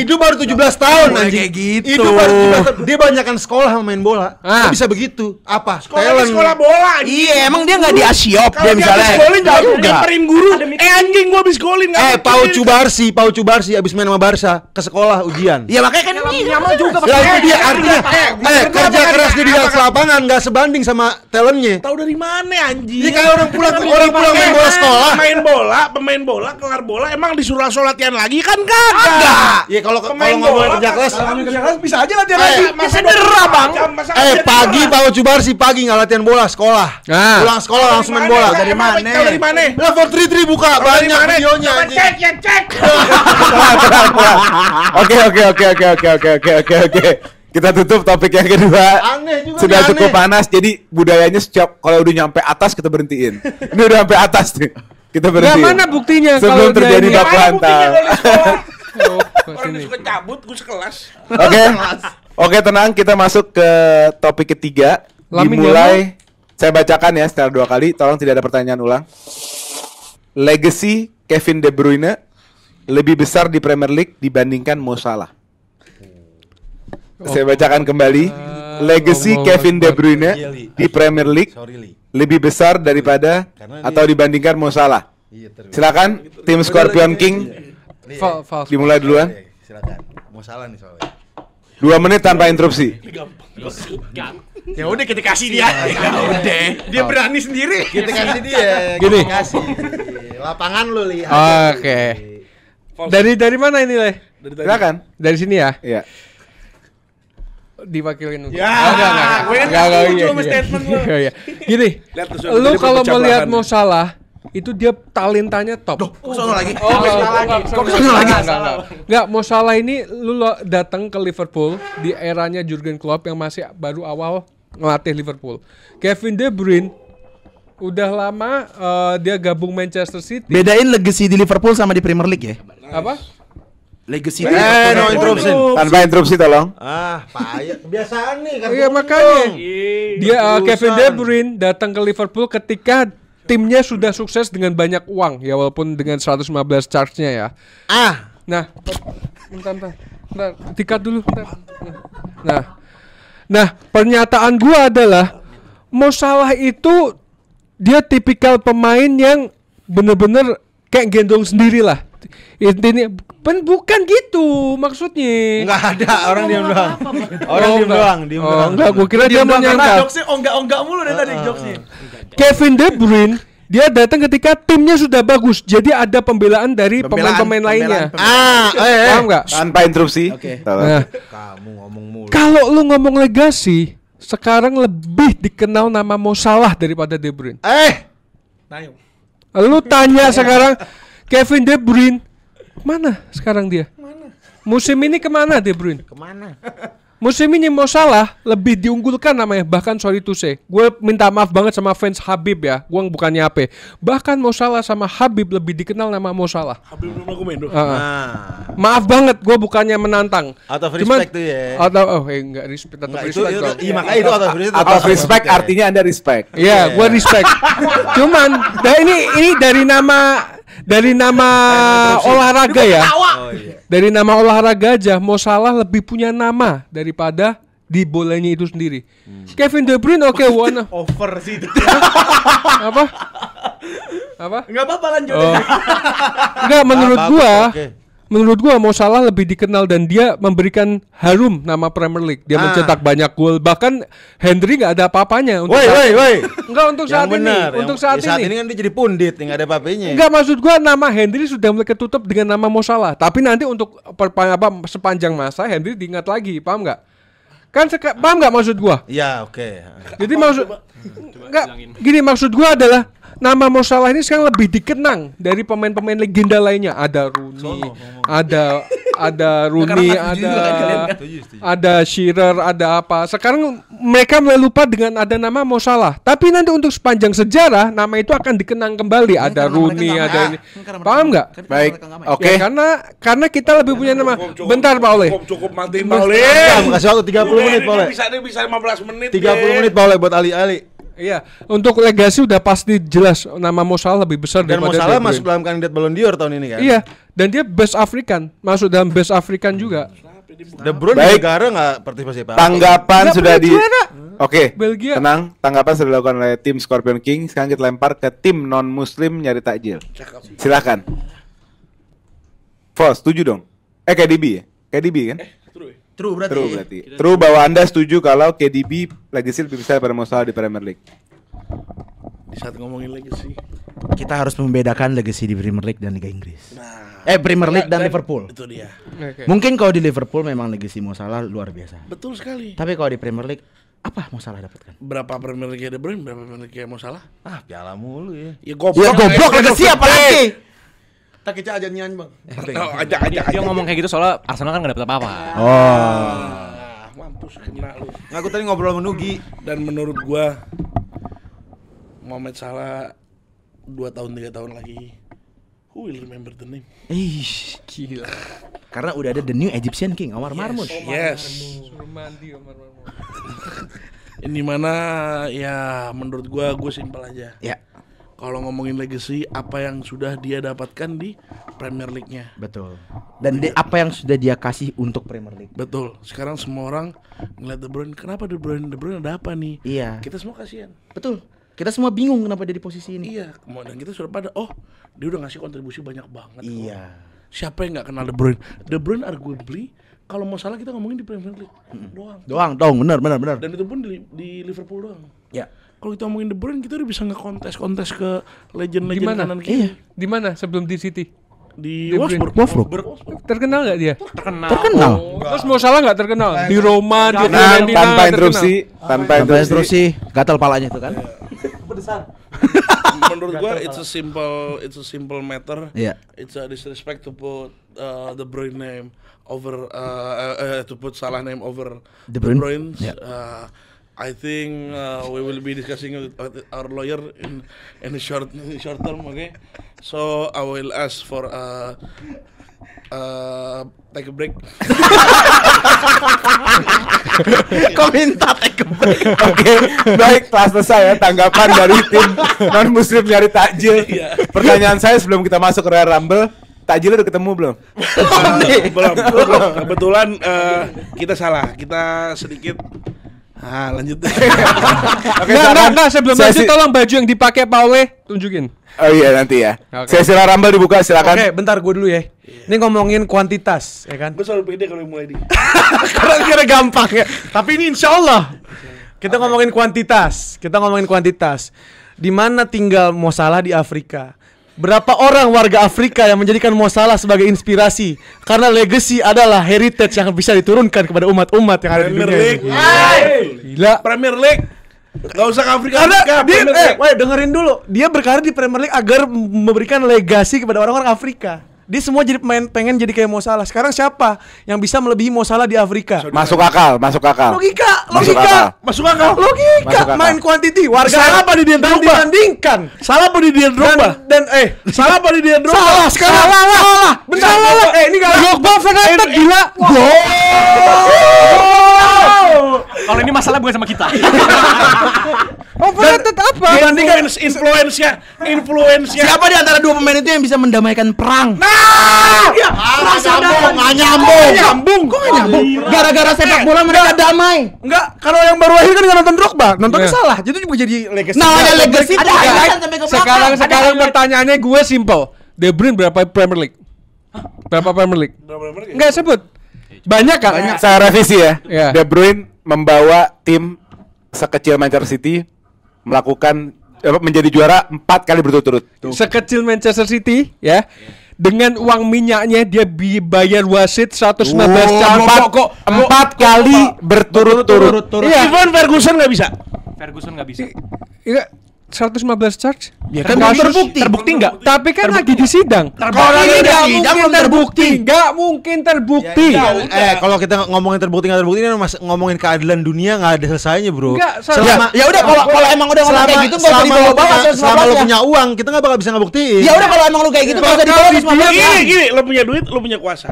Hidup baru 17 tahun anjing. Kayak gitu. Hidup baru 17 tahun. Dia banyakan sekolah sama main bola. Nggak bisa begitu. Apa? Sekolah bola. Iya, emang dia enggak di Asiop dia misalnya. Golin nyamperin guru. Anjing gua habis golin. Pau Cubarsi abis main sama Barca ke sekolah ujian. Ya makanya kan ini Yamal juga itu dia artinya kerja keras dia di atas lapangan nggak sebanding sama talentnya. Tahu dari mana anjing? Ini kayak orang pulang main bola sekolah. Pemain bola, kelar bola emang disuruh latihan lagi kan kagak? Iya kalau ngomongin kerja keras bisa aja latihan lagi. Cedera bang. Pagi Pak Cubarsi pagi nggak latihan bola sekolah. Pulang sekolah langsung main bola. Dari mana? Level 3 buka banyak videonya. Cek. Oke. Kita tutup topik yang kedua. Aneh juga. Sudah cukup panas. Jadi budayanya setiap kalau udah nyampe atas kita berhentiin. Ini udah sampai atas nih. Kita berhentiin. Mana buktinya sebelum terjadi baku hantam. Orang suka cabut, gue sekelas. Oke, tenang. Kita masuk ke topik ketiga. Dimulai. Saya bacakan ya secara 2 kali. Tolong tidak ada pertanyaan ulang. Legacy Kevin De Bruyne lebih besar di Premier League dibandingkan Mo Salah. Saya bacakan kembali. Legacy Kevin De Bruyne di Premier League lebih besar daripada atau dibandingkan Mo Salah. Silakan tim Scorpion King. Dimulai duluan. Silakan. Mo Salah nih soalnya. 2 menit tanpa interupsi. Ya udah kita kasih dia. Dia berani sendiri. Kita kasih dia. Gini. Kasih. Lapangan lu lihat. Oke. Dari mana ini, Le? Silakan. Dari sini ya? Iya. Diwakilin. Enggak. Cuma statement lu. Iya. Gini. Lu kalau melihat Mo Salah itu dia talentanya top. Kesana lagi. Enggak, Mo Salah ini lu datang ke Liverpool di eranya Jurgen Klopp yang masih baru awal ngelatih Liverpool. Kevin De Bruyne udah lama dia gabung Manchester City. Bedain legacy di Liverpool sama di Premier League ya. Apa? Legacy No interruption. Tanpa interupsi tolong. Payah. Kebiasaan nih kan. Iya makanya. Dia Kevin De Bruyne datang ke Liverpool ketika timnya sudah sukses dengan banyak uang ya walaupun dengan 115 charge-nya ya. Nah, bentar. Dikat dulu. Nah, pernyataan gua adalah Mo Salah itu dia tipikal pemain yang bener-bener kayak gendong sendiri lah. Intinya bukan gitu maksudnya. Enggak ada orang diam doang. Orang diam doang. Enggak, gua kira dia menyangka. Jokesnya enggak mulu deh tadi jokesnya. Kevin De Bruyne dia datang ketika timnya sudah bagus, jadi ada pembelaan dari pemain-pemain lainnya. Paham nggak? Tanpa interupsi. Nah, Kamu ngomong mulu. kalau lu ngomong legasi, sekarang lebih dikenal nama Mo Salah daripada De Bruyne. Lu tanya sekarang Kevin De Bruyne mana sekarang dia? Musim ini kemana De Bruyne? Musim ini Mo Salah lebih diunggulkan namanya. Bahkan sorry to say, gue minta maaf banget sama fans Habib ya. Gue bukannya apa. Bahkan Mo Salah sama Habib lebih dikenal nama Mo Salah. Habib belum aku main doh. Maaf banget, gue bukannya menantang. Out of respect tuh ya. Enggak respect, tetap respect dong. Iya makanya itu out of respect. Out of respect artinya Anda respect. Iya, gue respect. Cuman, ini dari nama olahraga ya. Dari nama olahraga aja Mo Salah lebih punya nama daripada di bolanya itu sendiri. Kevin De Bruyne one Over sih itu. Apa? Enggak apa-apa lanjut. Enggak, menurut gua Mo Salah lebih dikenal dan dia memberikan harum nama Premier League. Dia mencetak banyak gol. Bahkan Henry enggak ada apa-apanya untuk Enggak untuk saat ini. Untuk saat ini kan dia jadi pundit, enggak ada apa-apanya. Enggak, maksud gua nama Henry sudah mulai ketutup dengan nama Mo Salah. Tapi nanti untuk sepanjang masa Henry diingat lagi, paham enggak? Paham enggak maksud gua? Iya, oke. Jadi maksud gua adalah nama Mo Salah ini sekarang lebih dikenang dari pemain-pemain legenda lainnya. Ada Rooney, ada Shearer, ada apa. Sekarang mereka mulai lupa dengan ada nama Mo Salah. Tapi nanti untuk sepanjang sejarah nama itu akan dikenang kembali. Ada Rooney, ada ini. Paham nggak? Baik. Oke. Ya, karena kita lebih punya nama. Bentar Pak Oleh. Cukup matiin Pak Oleh. Kasih waktu 30 menit Pak Oleh. Bisa 15 menit. 30 menit Pak Oleh buat Ali. Iya, untuk legasi udah pasti jelas nama Mo Salah lebih besar dan daripada Mo Salah masuk dalam kandidat Ballon d'Or tahun ini kan. Iya, dan dia best African, masuk dalam best African juga. De Bruyne di negara enggak partisipasi apa. Tanggapan sudah di Oke. Belgia. Tenang, tanggapan sudah dilakukan oleh tim Scorpion King. Sekarang kita lempar ke tim non muslim nyari takjil. Silakan. Fos, setuju dong. KDB ya? KDB kan? True berarti. True bahwa Anda setuju kalau KDB legacy lebih besar daripada Mo Salah di Premier League. Di saat ngomongin legacy, kita harus membedakan legacy di Premier League dan Liga Inggris. Premier League dan Liverpool. Itu dia. Mungkin kalau di Liverpool memang legacy Mo Salah luar biasa. Betul sekali. Tapi kalau di Premier League apa Mo Salah dapatkan? Berapa Premier League De Bruyne, berapa Premier League Mo Salah? Piala mulu ya. Ya goblok legacy apa lagi? Tak kecil aja nyanyi bang. Dia ngomong kayak gitu soalnya Arsenal kan gak dapet apa-apa. Mampus kena lu. Aku tadi ngobrol sama Nugi. Dan menurut gua Mohamed Salah 2 tahun 3 tahun lagi, who will remember the name? Gila. Karena udah ada the new Egyptian King, Omar Marmoush. Yes. Suruh mandi Omar Marmoush. Ini mana ya menurut gua simpel aja. Ya. Kalau ngomongin legacy, apa yang sudah dia dapatkan di Premier League-nya. Betul. Dan apa yang sudah dia kasih untuk Premier League. Betul. Sekarang semua orang ngeliat De Bruyne, kenapa De Bruyne ada apa nih? Iya. Kita semua kasihan. Betul. Kita semua bingung kenapa dia di posisi ini. Iya. Dan kita sudah pada, dia udah ngasih kontribusi banyak banget. Iya. Siapa yang nggak kenal De Bruyne? De Bruyne arguably kalau mau salah kita ngomongin di Premier League doang, benar. Dan itu pun di Liverpool doang. Ya. Kalau kita ngomongin De Bruyne, kita udah bisa nge-kontes ke legend-legend kanan kiri. Di mana sebelum di City? Di De Wolfsburg. Terkenal nggak dia? Terkenal. Terus Mo Salah nggak terkenal? Di Roma, di Fiorentina Tanpa interupsi, gatal palanya itu kan. Menurut gua it's a simple matter. Yeah. It's a disrespect to put De Bruyne name over to put Salah name over De Bruyne. Yeah. I think we will be discussing with our lawyer in the short term, okay? So I will ask for take a break. Kau minta take a break. Oke, baik, telah selesai ya tanggapan dari tim non muslim nyari takjil. Pertanyaan saya sebelum kita masuk ke Royal Rumble, takjil udah ketemu belum? belum. Kebetulan kita salah. Kita sedikit lanjut. Oke, sebelum lanjut tolong baju yang dipakai Paule tunjukin. Oh iya nanti ya. Okay. Sesi Rumble dibuka, silakan. Oke, bentar gue dulu ya. Ini ngomongin kuantitas, ya kan? Gue selalu pede kalau mulai Karena kira gampang ya. Tapi ini insya Allah. Kita ngomongin kuantitas. Di mana tinggal Mo Salah di Afrika? Berapa orang warga Afrika yang menjadikan Mo Salah sebagai inspirasi? Karena legacy adalah heritage yang bisa diturunkan kepada umat-umat yang ada di dunia ini. Gila. Premier League. Gak usah ke Afrika. Karena dia, dengerin dulu. Dia berkarir di Premier League agar memberikan legasi kepada orang-orang Afrika. Dia semua jadi pengen jadi kayak Mo Salah. Sekarang siapa yang bisa melebihi Mo Salah di Afrika? Masuk akal. Logika. Masuk akal. Logika. Main quantity. Warga salah apa di Didier Drogba? Dibandingkan. Salah apa di Didier Drogba? Salah apa di Didier Drogba? Salah sekarang. Salah. Benar. Ini enggak Drogba fanatik gila. Kalau ini masalah bukan sama kita. Fanatik apa? Dibandingkan influence-nya. Siapa di antara dua pemain itu yang bisa mendamaikan perang? Nggak nyambung. Kok nggak nyambung? Gara-gara sepak bola mereka damai. Enggak, kalau yang baru lahir kan nggak nonton Drogba, nontonnya salah. Jadi juga jadi legacy. Nah, ada legacy ada sampai ke belakang. Sekarang pertanyaannya gue simple. De Bruyne berapa Premier League? Berapa Premier League? Enggak sebut. Banyak kan? Banyak. Saya revisi ya. De Bruyne membawa tim sekecil Manchester City melakukan menjadi juara 4 kali berturut-turut. Sekecil Manchester City ya. Dengan uang minyaknya dia bayar wasit 115 kok 4 kali berturut-turut. Even Ferguson nggak bisa. Iya, 115 charge. Ya kan terbukti enggak? Tapi kan lagi di sidang. Kalau ini enggak mungkin terbukti. Kalau kita ngomongin terbukti nggak terbukti ini ngomongin keadilan dunia nggak ada selesainya, bro. Ya udah kalau emang udah ngomong kayak gitu nggak usah dibawa-bawa. Selama lo punya uang kita nggak bakal bisa ngebuktiin. Ya udah kalau emang lu kayak gitu nggak usah dibawa. Gini, lo punya duit, lo punya kuasa.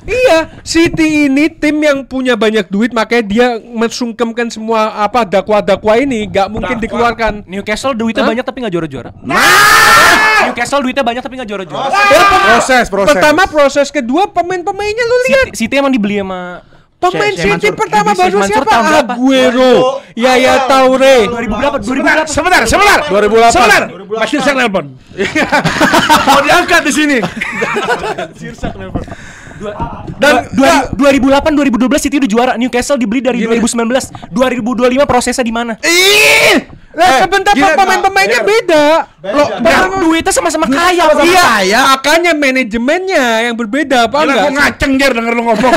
Iya, City ini tim yang punya banyak duit, makanya dia mensungkemkan semua dakwa-dakwa ini, nggak mungkin dikeluarkan. Newcastle duitnya banyak tapi nggak juara-juara. Newcastle duitnya banyak tapi nggak juara-juara. Proses. Pertama proses, kedua pemain-pemainnya lu lihat. City emang dibeli sama pemain City pertama baru siapa? Aguero, Yaya Toure. 2008. Sebentar. 2008. Masih saya nelpon. Mau diangkat di sini. Dan 2008-2012 City udah juara. Newcastle dibeli dari 2019. 2025 prosesnya di mana? Sebentar pemain-pemainnya beda. Duitnya sama-sama kaya. Iya, makanya manajemennya yang berbeda apa enggak? Gua ngaceng Ger denger lu ngomong.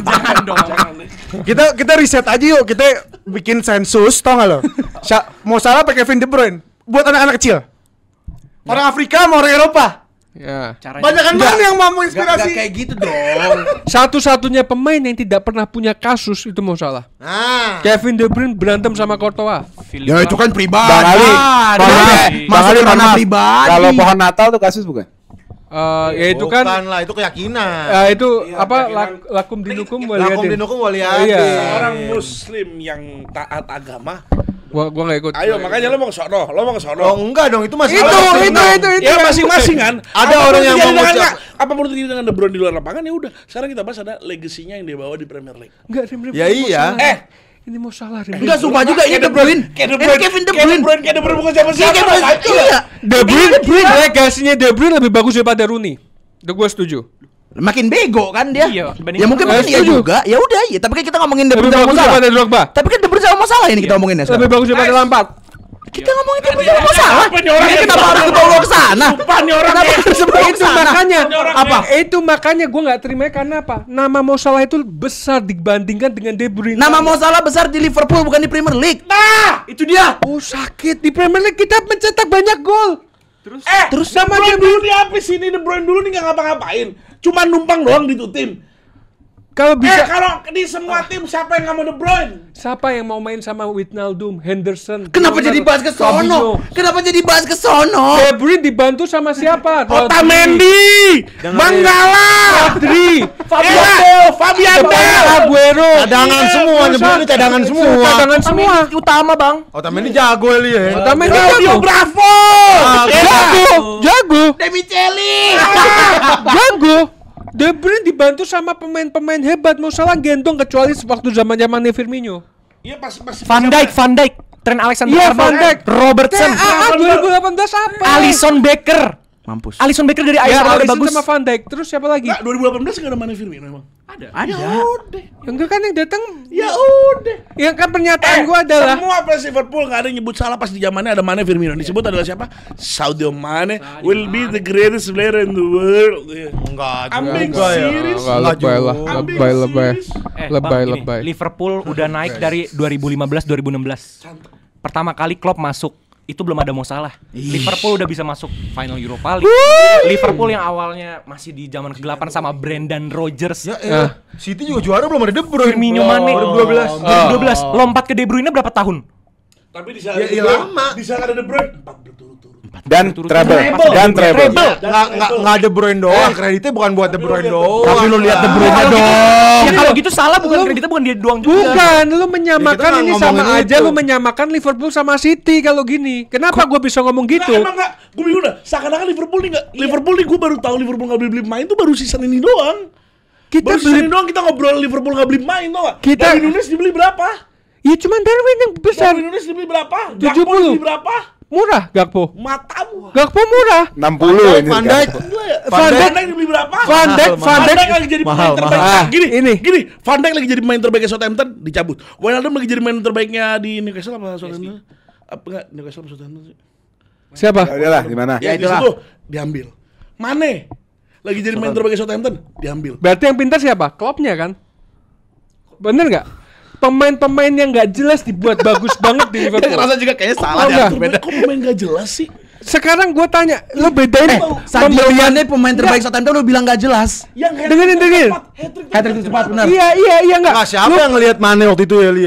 Jangan dong. Kita riset aja yuk, kita bikin sensus, tau gak lo? Mau salah pakai Kevin De Bruyne buat anak-anak kecil. Orang Afrika mau orang Eropa. Ya. Banyakan mana yang mau inspirasi? Gak kayak gitu dong. Satu-satunya pemain yang tidak pernah punya kasus itu mau salah. Kevin De Bruyne berantem sama Courtois. Ya itu kan pribadi. Bang Ali, masuk ranah pribadi. Kalau pohon Natal tuh kasus bukan? Ya itu kan Bukan lah, itu keyakinan. itu apa lakum dinukum waliyadin. Lakum dinukum waliyadin. Iya. Orang muslim yang taat agama. Gua enggak ikut. Ayo makanya lo mau ke sono, Oh enggak dong, itu masih Itu. Ya masing-masing kan. Ada orang yang mau ngucap. Apa menurut terjadi dengan De Bruyne di luar lapangan ya udah. Sekarang kita bahas ada legasinya yang dia bawa di Premier League. Enggak, Ya iya. ini mau salah Rim. Enggak sumpah juga ini De Bruyne. Kevin De Bruyne. Kayak De Bruyne bukan siapa-siapa. Iya. De Bruyne legasinya De Bruyne lebih bagus daripada Rooney. Itu gue setuju. Makin bego kan dia. Iya, Ya mungkin iya juga. Ya udah ya, tapi kan kita ngomongin De Lebih Bruyne bagus sama daripada masalah. Drogba. Tapi kan De Bruyne sama masalah ini kita ngomongin ya. Lebih bagus daripada Lampard. Kita ngomongin De Bruyne sama masalah. Apa nih orang Ini yang kenapa harus dibawa ke sana? Sumpah nih orang Kenapa yang- harus dibawa ke Itu sana? makanya Apa? Itu makanya gue nggak terima karena apa? Nama Mo Salah itu besar dibandingkan dengan De Bruyne. Nama Mo Salah besar di Liverpool bukan di Premier League. Nah, Itu dia. Oh sakit di Premier League kita mencetak banyak gol. terus nama De Bruyne dulu diapis ini, De Bruyne dulu nih nggak ngapa-ngapain. Cuma numpang doang di tuh tim. Kalau bisa Kalau di semua tim siapa yang nggak mau De Bruyne? siapa yang mau main sama Wijnaldum, Henderson? Kenapa jadi bahas ke sono? Kenapa jadi bahas ke sono? De Bruyne dibantu sama siapa? Otamendi, Manggala, Rodri, Fabian Del, Aguero. Cadangan semua, nyebutnya ini cadangan semua. Cadangan semua. Utama, Bang. Otamendi jago ya. Otamendi Claudio jago. Bravo, Jago. Demicheli. Jago. De Bruyne dibantu sama pemain-pemain hebat. Mau salah gendong kecuali waktu zaman-zamannya Firmino. Iya pas Van Dijk, Trent Alexander-Arnold, Van Dijk. Robertson, 2018 apa? Alisson Becker. Mampus. Alisson Becker dari Ya, Arsenal udah Alisson bagus. sama Van Dijk. Terus siapa lagi? Nggak, 2018 nggak ada mana Firmino emang. Ada. Yang enggak kan yang datang. Ya udah. Yang kan pernyataan gua adalah Semua fans Liverpool nggak ada yang nyebut salah pas di zamannya ada Mane Firmino. Disebut adalah siapa? Sadio Mane will be the greatest player in the world. Enggak I'm being juga ya. serious. lebay lah, lebay. Bang, gini, Lebay. Liverpool udah naik dari 2015-2016. Pertama kali Klopp masuk, itu belum ada Mo Salah. Liverpool udah bisa masuk final Europa League. Liverpool yang awalnya masih di zaman kegelapan sama Brendan Rodgers, Ya, City juga juara belum ada De Bruyne. Firmino, Mane. 2012. 2012 lompat ke De Bruyne berapa tahun? Tapi di sana Ya, iya lama. Di sana ada De Bruyne 4 berturut-turut. Dan treble. Nggak De Bruyne doang, kreditnya bukan buat De Bruyne doang. Tapi lu lihat De Bruyne dong. Ya kalau gitu salah bukan kreditnya bukan dia doang juga. Bukan, lu Ya, menyamakan kita nggak ini sama ngomongin aja itu. lu menyamakan Liverpool sama City kalau gini. Kenapa gua bisa ngomong gitu? Nah, emang nggak, gue bingung dah. Seakan-akan Liverpool nih nggak, Liverpool nih gue baru tahu Liverpool nggak beli pemain tuh baru season ini doang. Kita Baru season beli ini doang kita ngobrol Liverpool nggak beli pemain tau nggak? Kita- Darwin Nunes dibeli berapa? ya cuman Darwin yang besar. Darwin Nunes dibeli berapa? 70. Gakpo dibeli berapa? Murah Gakpo. Matamu. Gakpo murah. 60 ini. Van Dijk. Van Dijk dibeli berapa? Van Dijk lagi jadi pemain Mahal, terbaik. mahal. Gini, Van Dijk lagi jadi pemain terbaiknya Southampton dicabut. Wijnaldum lagi jadi pemain terbaiknya di Newcastle apa Southampton? Apa enggak Newcastle apa Southampton sih? Siapa? Ya udahlah, gimana? Ya itulah. itu diambil. Mane lagi jadi pemain terbaiknya Southampton diambil. Berarti yang pintar siapa? Kloppnya kan? Bener nggak? Pemain-pemain yang nggak jelas dibuat bagus banget di Liverpool. Rasa juga kayaknya salah enggak? deh. Beda. Kok pemain gak jelas sih? Sekarang gue tanya, lu bedain Sadio Mane pemain terbaik Southampton lu bilang gak jelas. Yang Dengerin. Hat-trick cepat benar. Iya nggak? Nggak, siapa yang ngelihat Mane waktu itu ya, Li?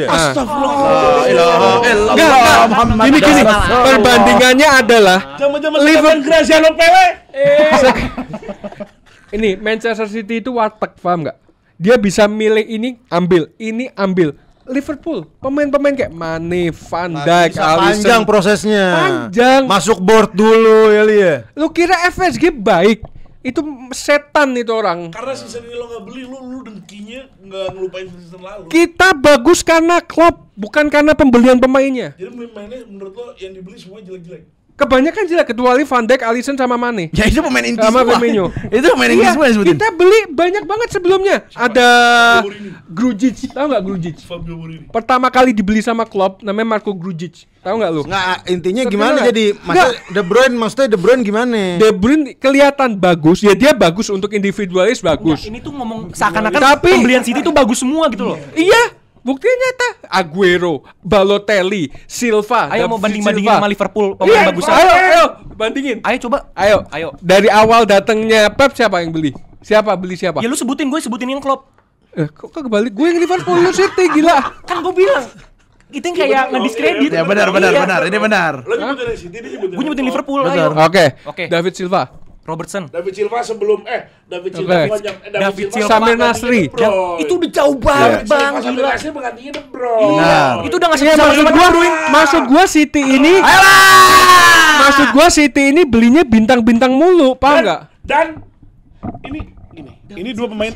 Gini. Perbandingannya adalah Zaman-zaman Liverpool Graziano Pele. ini Manchester City itu warteg, paham nggak? Dia bisa milih ini ambil. Liverpool pemain-pemain kayak Mane, Van Dijk, Panjang Alisson. prosesnya. Panjang. Masuk board dulu ya, Li ya. Lu kira FSG baik? Itu setan itu orang. Karena season ini lo gak beli, lu dengkinya gak ngelupain season lalu. Kita bagus karena Klopp, bukan karena pembelian pemainnya. Jadi pemainnya menurut lo yang dibeli semua jelek-jelek. Kebanyakan jelek, kecuali Van Dijk, Alisson sama Mane. Ya itu pemain inti Sama semua. Firmino. Itu pemain inti semua yang sebutin. Kita beli banyak banget sebelumnya. Ada Grujic, tahu nggak Grujic? Pertama kali dibeli sama Klopp, namanya Marco Grujic. Tahu nggak lu? Nggak, intinya gimana jadi maksudnya De Bruyne gimana? De Bruyne kelihatan bagus, ya dia bagus untuk individualis bagus. Ini tuh ngomong seakan-akan Tapi- pembelian City tuh bagus semua gitu loh. Iya, buktinya nyata. Aguero, Balotelli, Silva. Ayo mau David banding-bandingin Silva. sama Liverpool Iya, pemain bagus. ayo, bandingin. Ayo coba. Ayo. Dari awal datangnya Pep siapa yang beli? Siapa beli siapa? Ya lu sebutin, gue sebutin yang Klopp. Kok kebalik?Gue yang Liverpool, lu City, gila. Kan gue bilang itu yang kayak ngediskredit. Ya benar. Ini benar. Gue nyebutin Liverpool. Betul. Ayo. Oke. David Silva. Robertson. David Silva sebelum David Silva Oke. bukan yang- David Silva. Samir Nasri. Itu udah jauh banget, Bang. Silva sampai Gila. kasih menggantinya De Bruyne. Benar. Itu udah ngasih Ya, maksud gua City ini maksud gua City ini belinya bintang-bintang mulu, paham enggak? Dan ini dua pemain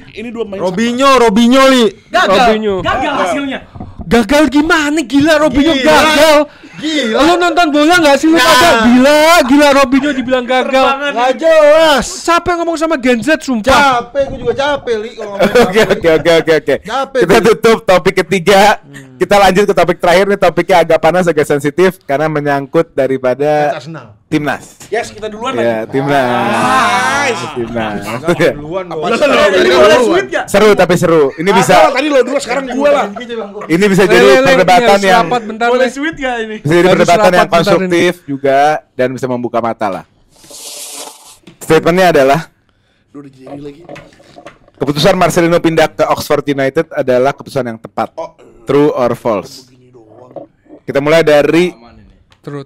Robinho li. Robinho. Gagal hasilnya. Gagal gimana? Gila Robinho gagal. Gila. Lu nonton bola enggak sih lu pada? Gila Robinho dibilang gagal. Nggak jelas. Siapa yang ngomong sama Gen Z sumpah? Capek, gue juga capek li kalau ngomong. Oke. Capek, Kita Bi. tutup topik ketiga. Kita lanjut ke topik terakhir nih, topiknya agak panas, agak sensitif karena menyangkut daripada Arsenal. timnas. Yes, kita duluan Ya, lagi. timnas. Timnas. Duluan Seru tapi seru. Ini bisa Tadi lo dulu, sekarang gue lah. ini bisa jadi perdebatan yang bentar Boleh Le. sweet gak ini? bisa jadi Harus perdebatan yang rapat bentar konstruktif juga dan bisa membuka mata lah. Statementnya adalah Udah jadi lagi. keputusan Marcelino pindah ke Oxford United adalah keputusan yang tepat. True or false? Kita mulai dari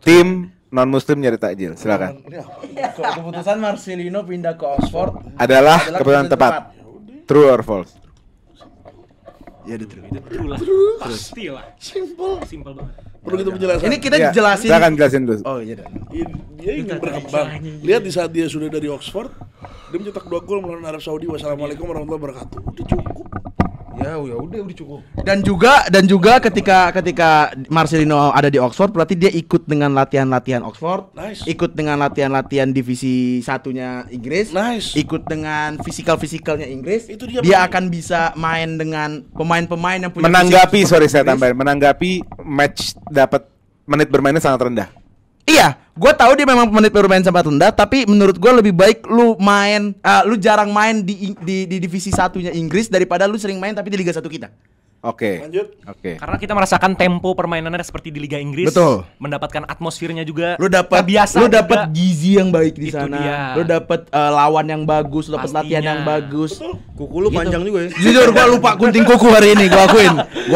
tim non muslim nyari takjil. Silakan. Keputusan Marcelino pindah ke Oxford Adalah keputusan tepat. True or false? Ya itu. Pasti lah. Simple banget. Perlu kita menjelaskan. Ini kita Ya, jelasin. silakan jelasin dulu. Oh iya. Dia ingin berkembang. Lihat di saat dia sudah dari Oxford, dia mencetak 2 gol melawan Arab Saudi. Wassalamualaikum warahmatullahi wabarakatuh. Udah cukup. Ya udah cukup. Dan juga ketika Marcelino ada di Oxford, berarti dia ikut dengan latihan-latihan Oxford, Nice. ikut dengan latihan-latihan divisi satunya Inggris, Nice. ikut dengan fisikal-fisikalnya Inggris. Itu dia, Dia Bang. akan bisa main dengan pemain-pemain yang punya Menanggapi, fisik sorry saya Inggris. tambahin, menanggapi match dapat menit bermainnya sangat rendah. Iya, gue tahu dia memang menit bermain sangat rendah, tapi menurut gue lebih baik lu jarang main di divisi satunya Inggris daripada lu sering main tapi di Liga 1 kita. Oke. Lanjut. Oke. Karena kita merasakan tempo permainannya seperti di Liga Inggris. Betul. Mendapatkan atmosfernya juga. Lu dapat kebiasaan juga. gizi yang baik di Itu sana. dia. Lu dapat lawan yang bagus, lu dapat Pastinya. latihan yang bagus. Kuku lu panjang juga ya. Jujur gua lupa gunting kuku hari ini, gua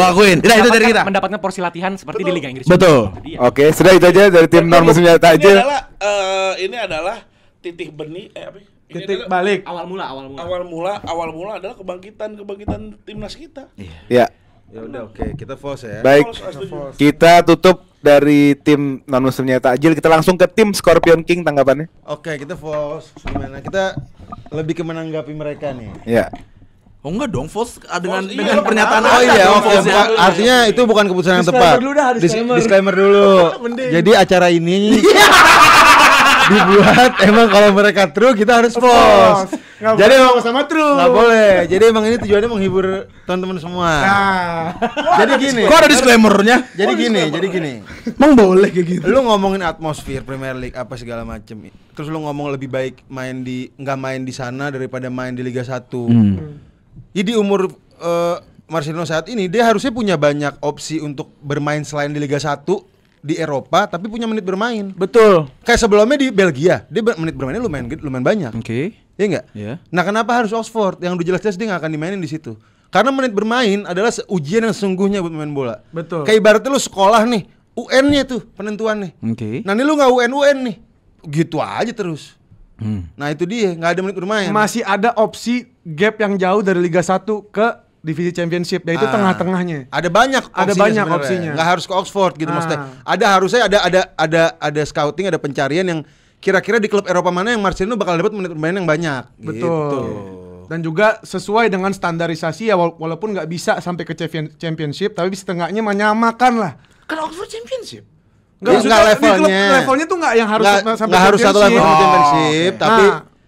akuin. Nah, itu dari kita. Mendapatkan porsi latihan seperti di Liga Inggris. Betul. Itu dia. Oke, sudah itu aja dari tim non muslim nyari takjil. Ini adalah titik benih Ini Titik adalah balik. Awal mula. awal mula adalah kebangkitan timnas kita. Ya. Ya udah oke, kita force ya. Baik. Kita tutup dari tim non muslim nyari takjil. Kita langsung ke tim Scorpion King, tanggapannya. Oke, kita force. Gimana? Kita lebih ke menanggapi mereka nih. Ya. Oh enggak dong, false dengan iya, pernyataan Oh iya, dong, oke. false ya. Artinya itu bukan keputusan yang Disclaimer tepat. dulu dah, disclaimer. Disclaimer dulu. Jadi acara ini dibuat emang kalau mereka true kita harus false. Jadi emang sama true. nggak boleh. Jadi emang ini tujuannya menghibur teman-teman semua. Jadi gini. Kok ada disclaimer-nya? Jadi gini. Emang boleh kayak gitu? Lu ngomongin atmosfer Premier League apa segala macem. Terus lu ngomong lebih baik nggak main di sana daripada main di Liga 1. Jadi umur Marcelino saat ini dia harusnya punya banyak opsi untuk bermain selain di Liga 1 di Eropa, tapi punya menit bermain. Betul. Kayak sebelumnya di Belgia, dia menit bermainnya lumayan banyak. Oke. Iya enggak? Iya. Nah, kenapa harus Oxford? Yang udah jelas-jelas dia nggak akan dimainin di situ. Karena menit bermain adalah ujian yang sesungguhnya buat main bola. Betul. Kayak ibaratnya lu sekolah nih, UN-nya tuh penentuan nih. Oke. Nah, ini lu nggak UN nih. Gitu aja terus. Nah, itu dia, nggak ada menit bermain. Masih ada opsi gap yang jauh dari Liga 1 ke divisi championship, yaitu tengah-tengahnya. Ada banyak banyak sebenarnya. opsinya. Nggak harus ke Oxford gitu maksudnya. Ada scouting, ada pencarian yang kira-kira di klub Eropa mana yang Marcelino bakal dapat menit bermain yang banyak. Betul. Gitu. Dan juga sesuai dengan standarisasi ya, walaupun nggak bisa sampai ke championship, tapi setengahnya menyamakan lah. Kan Oxford Championship. Enggak levelnya. Levelnya tuh enggak yang harus sampai enggak harus satu level championship, tapi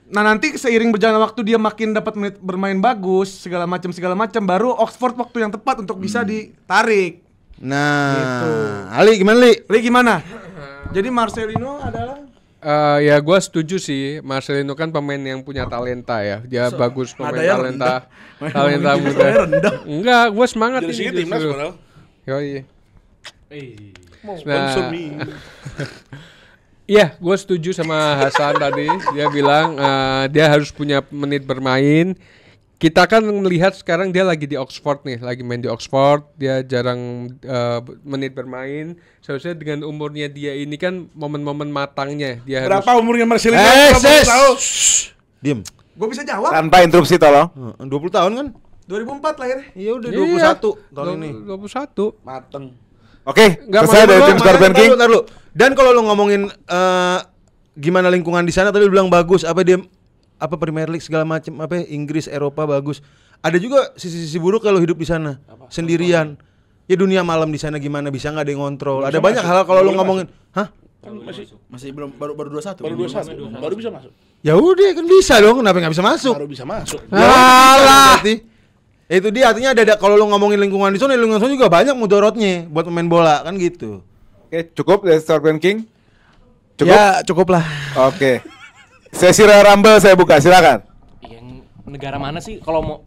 nanti seiring berjalan waktu dia makin dapat menit bermain bagus, segala macam baru Oxford waktu yang tepat untuk bisa ditarik. Nah, gitu. Ali gimana gimana? Jadi Marcelino adalah ya gue setuju sih. Marcelino kan pemain yang punya talenta ya. Dia bagus pemain talenta muda. Enggak, gue semangat Jadi ini timnas justru. padahal. Yoi. Sponsor nih. Iya, gue setuju sama Hasan tadi. Dia bilang dia harus punya menit bermain. Kita kan melihat sekarang dia lagi di Oxford nih, lagi main di Oxford. Dia jarang menit bermain. Seharusnya dengan umurnya dia ini kan momen-momen matangnya. Dia Berapa umurnya Marcelino? Diem. gue bisa jawab. Tanpa interupsi tolong. 20 tahun kan? 2004 lahirnya. Iya udah 21 tahun ini. 21. Mateng. Oke, Nggak selesai dari tim Scorpion King. Taruh. Dan kalau lu ngomongin gimana lingkungan di sana tadi lu bilang bagus, apa Premier League segala macam, Inggris, Eropa bagus. Ada juga sisi-sisi buruk kalau hidup di sana sendirian. Ya dunia malam di sana gimana, bisa nggak ada yang ngontrol. Ada banyak hal kalau lu ngomongin, hah? Kan Masih belum baru 21. baru 21. Baru bisa masuk. Ya udah kan bisa dong, kenapa nggak bisa masuk? Baru bisa masuk. Alah. Itu dia artinya ada kalau lu ngomongin lingkungan di sana juga banyak mudorotnya buat pemain bola kan gitu. Oke, cukup dari Scorpion King? Cukup? Ya, cukup lah. Oke. Sesi Royal Rumble saya buka, silakan. Yang negara mana sih kalau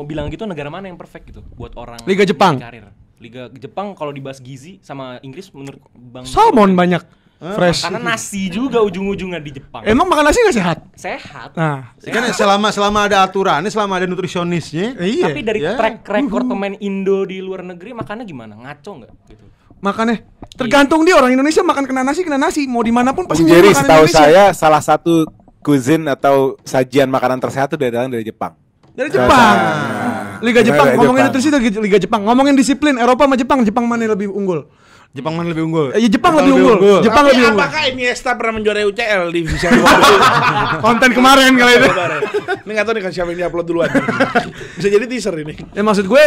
bilang gitu negara mana yang perfect gitu buat orang Liga Jepang. karir? Liga Jepang kalau dibahas gizi sama Inggris menurut Bang Salmon banyak. Fresh. karena nasi juga ujung-ujungnya di Jepang. Emang makan nasi nggak sehat? Sehat. Nah, Kan selama ada aturannya, selama ada nutrisionisnya. iya. Tapi dari Ya. track record pemain Indo di luar negeri makannya gimana? Ngaco nggak gitu? Makannya tergantung dia orang Indonesia makan kena nasi mau dimanapun Bang pasti Jerry, makan setahu Indonesia. saya salah satu cuisine atau sajian makanan tersehat itu dari Jepang. Dari Jepang. Liga Jepang, Dari ngomongin Jepang. nutrisi dari Liga Jepang, ngomongin disiplin Eropa sama Jepang mana yang lebih unggul? Jepang mana lebih unggul? Ya Jepang lebih unggul. Jepang Tapi lebih unggul. apakah Iniesta pernah menjuarai UCL di divisi Konten kemarin kali itu. Ini nggak tahu nih kan siapa yang upload duluan. Bisa jadi teaser ini. Ya maksud gue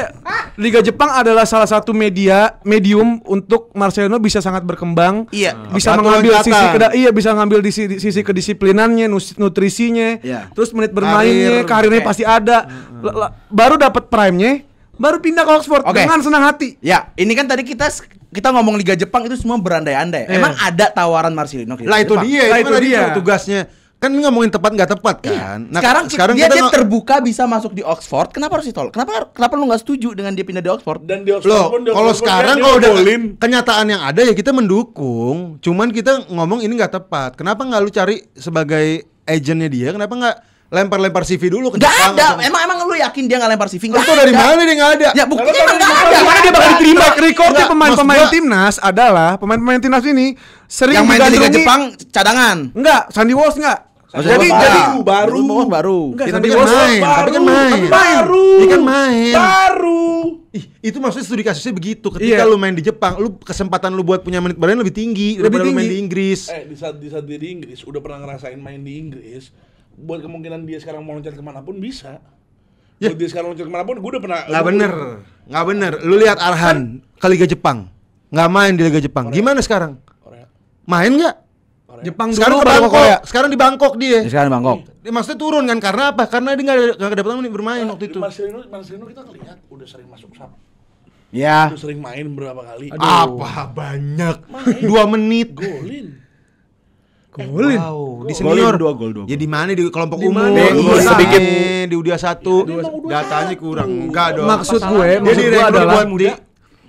Liga Jepang adalah salah satu medium untuk Marcelino bisa sangat berkembang. Iya. Bisa Batu mengambil loncatan. bisa ngambil sisi kedisiplinannya, nutrisinya, Iya. terus menit bermainnya, karirnya pasti ada. Baru dapat prime-nya, baru pindah ke Oxford Oke. dengan senang hati. Ya, ini kan tadi kita ngomong Liga Jepang itu semua berandai-andai. Iya. Emang ada tawaran Marcelino ke Lah itu Jepang? dia, Lah, itu itu tadi dia. tugasnya. Kan ini ngomongin tepat nggak tepat kan. Nah, sekarang dia kita terbuka bisa masuk di Oxford. Kenapa harus ditolak? Kenapa lu nggak setuju dengan dia pindah di Oxford? Dan di Oxford loh, pun di kalau Oxford sekarang dia kalau udah ngegolin. kenyataan yang ada ya kita mendukung. Cuman kita ngomong ini nggak tepat. Kenapa nggak lu cari sebagai agentnya dia? Kenapa nggak lempar-lempar CV dulu ke Nggak Jepang ada. atau- Emang lu yakin dia nggak lempar CV? Nggak Itu dari ada. mana dia nggak ada? Ya buktinya emang nggak ada. Karena dia bakal diterima recordnya Enggak, pemain-pemain maksud gua- timnas adalah pemain-pemain timnas ini sering Yang main di Liga digandrungi- Jepang cadangan. Enggak, Sandy Walsh enggak. Jadi baru. Enggak, Ya, Sandy tapi kan Walsh main, tapi kan main. Baru. Iya kan main. Baru. Ih, itu maksudnya studi kasusnya begitu. Ketika Iya. lu main di Jepang, lu kesempatan lu buat punya menit bermain lebih tinggi daripada lu main tinggi. di Inggris. Di saat dia di Inggris udah pernah ngerasain main di Inggris. Buat kemungkinan dia sekarang mau loncat kemanapun bisa. Ya. Buat dia sekarang loncat kemanapun, gue udah pernah. Nggak bener. Lu lihat Arhan ke Liga Jepang, nggak main di Liga Jepang. Gimana sekarang? Korea. Main nggak? Jepang Sekarang dulu ke baru ke Bangkok. Korea. Sekarang di Bangkok dia. Sekarang Bangkok. Dia maksudnya turun kan karena apa? Karena dia nggak kedapatan menit bermain waktu itu. Marcelino kita ngelihat udah sering masuk sub. Ya. Udah sering main berapa kali. Apa banyak? 2 menit. Golin. Golin. Wow, di senior. Golin, 2 gol. Ya di mana di kelompok Di umur? mana? Sedikit. Di U21. Datanya kurang. Enggak dong. Maksud gue, Dia maksud gue direkrut adalah buat di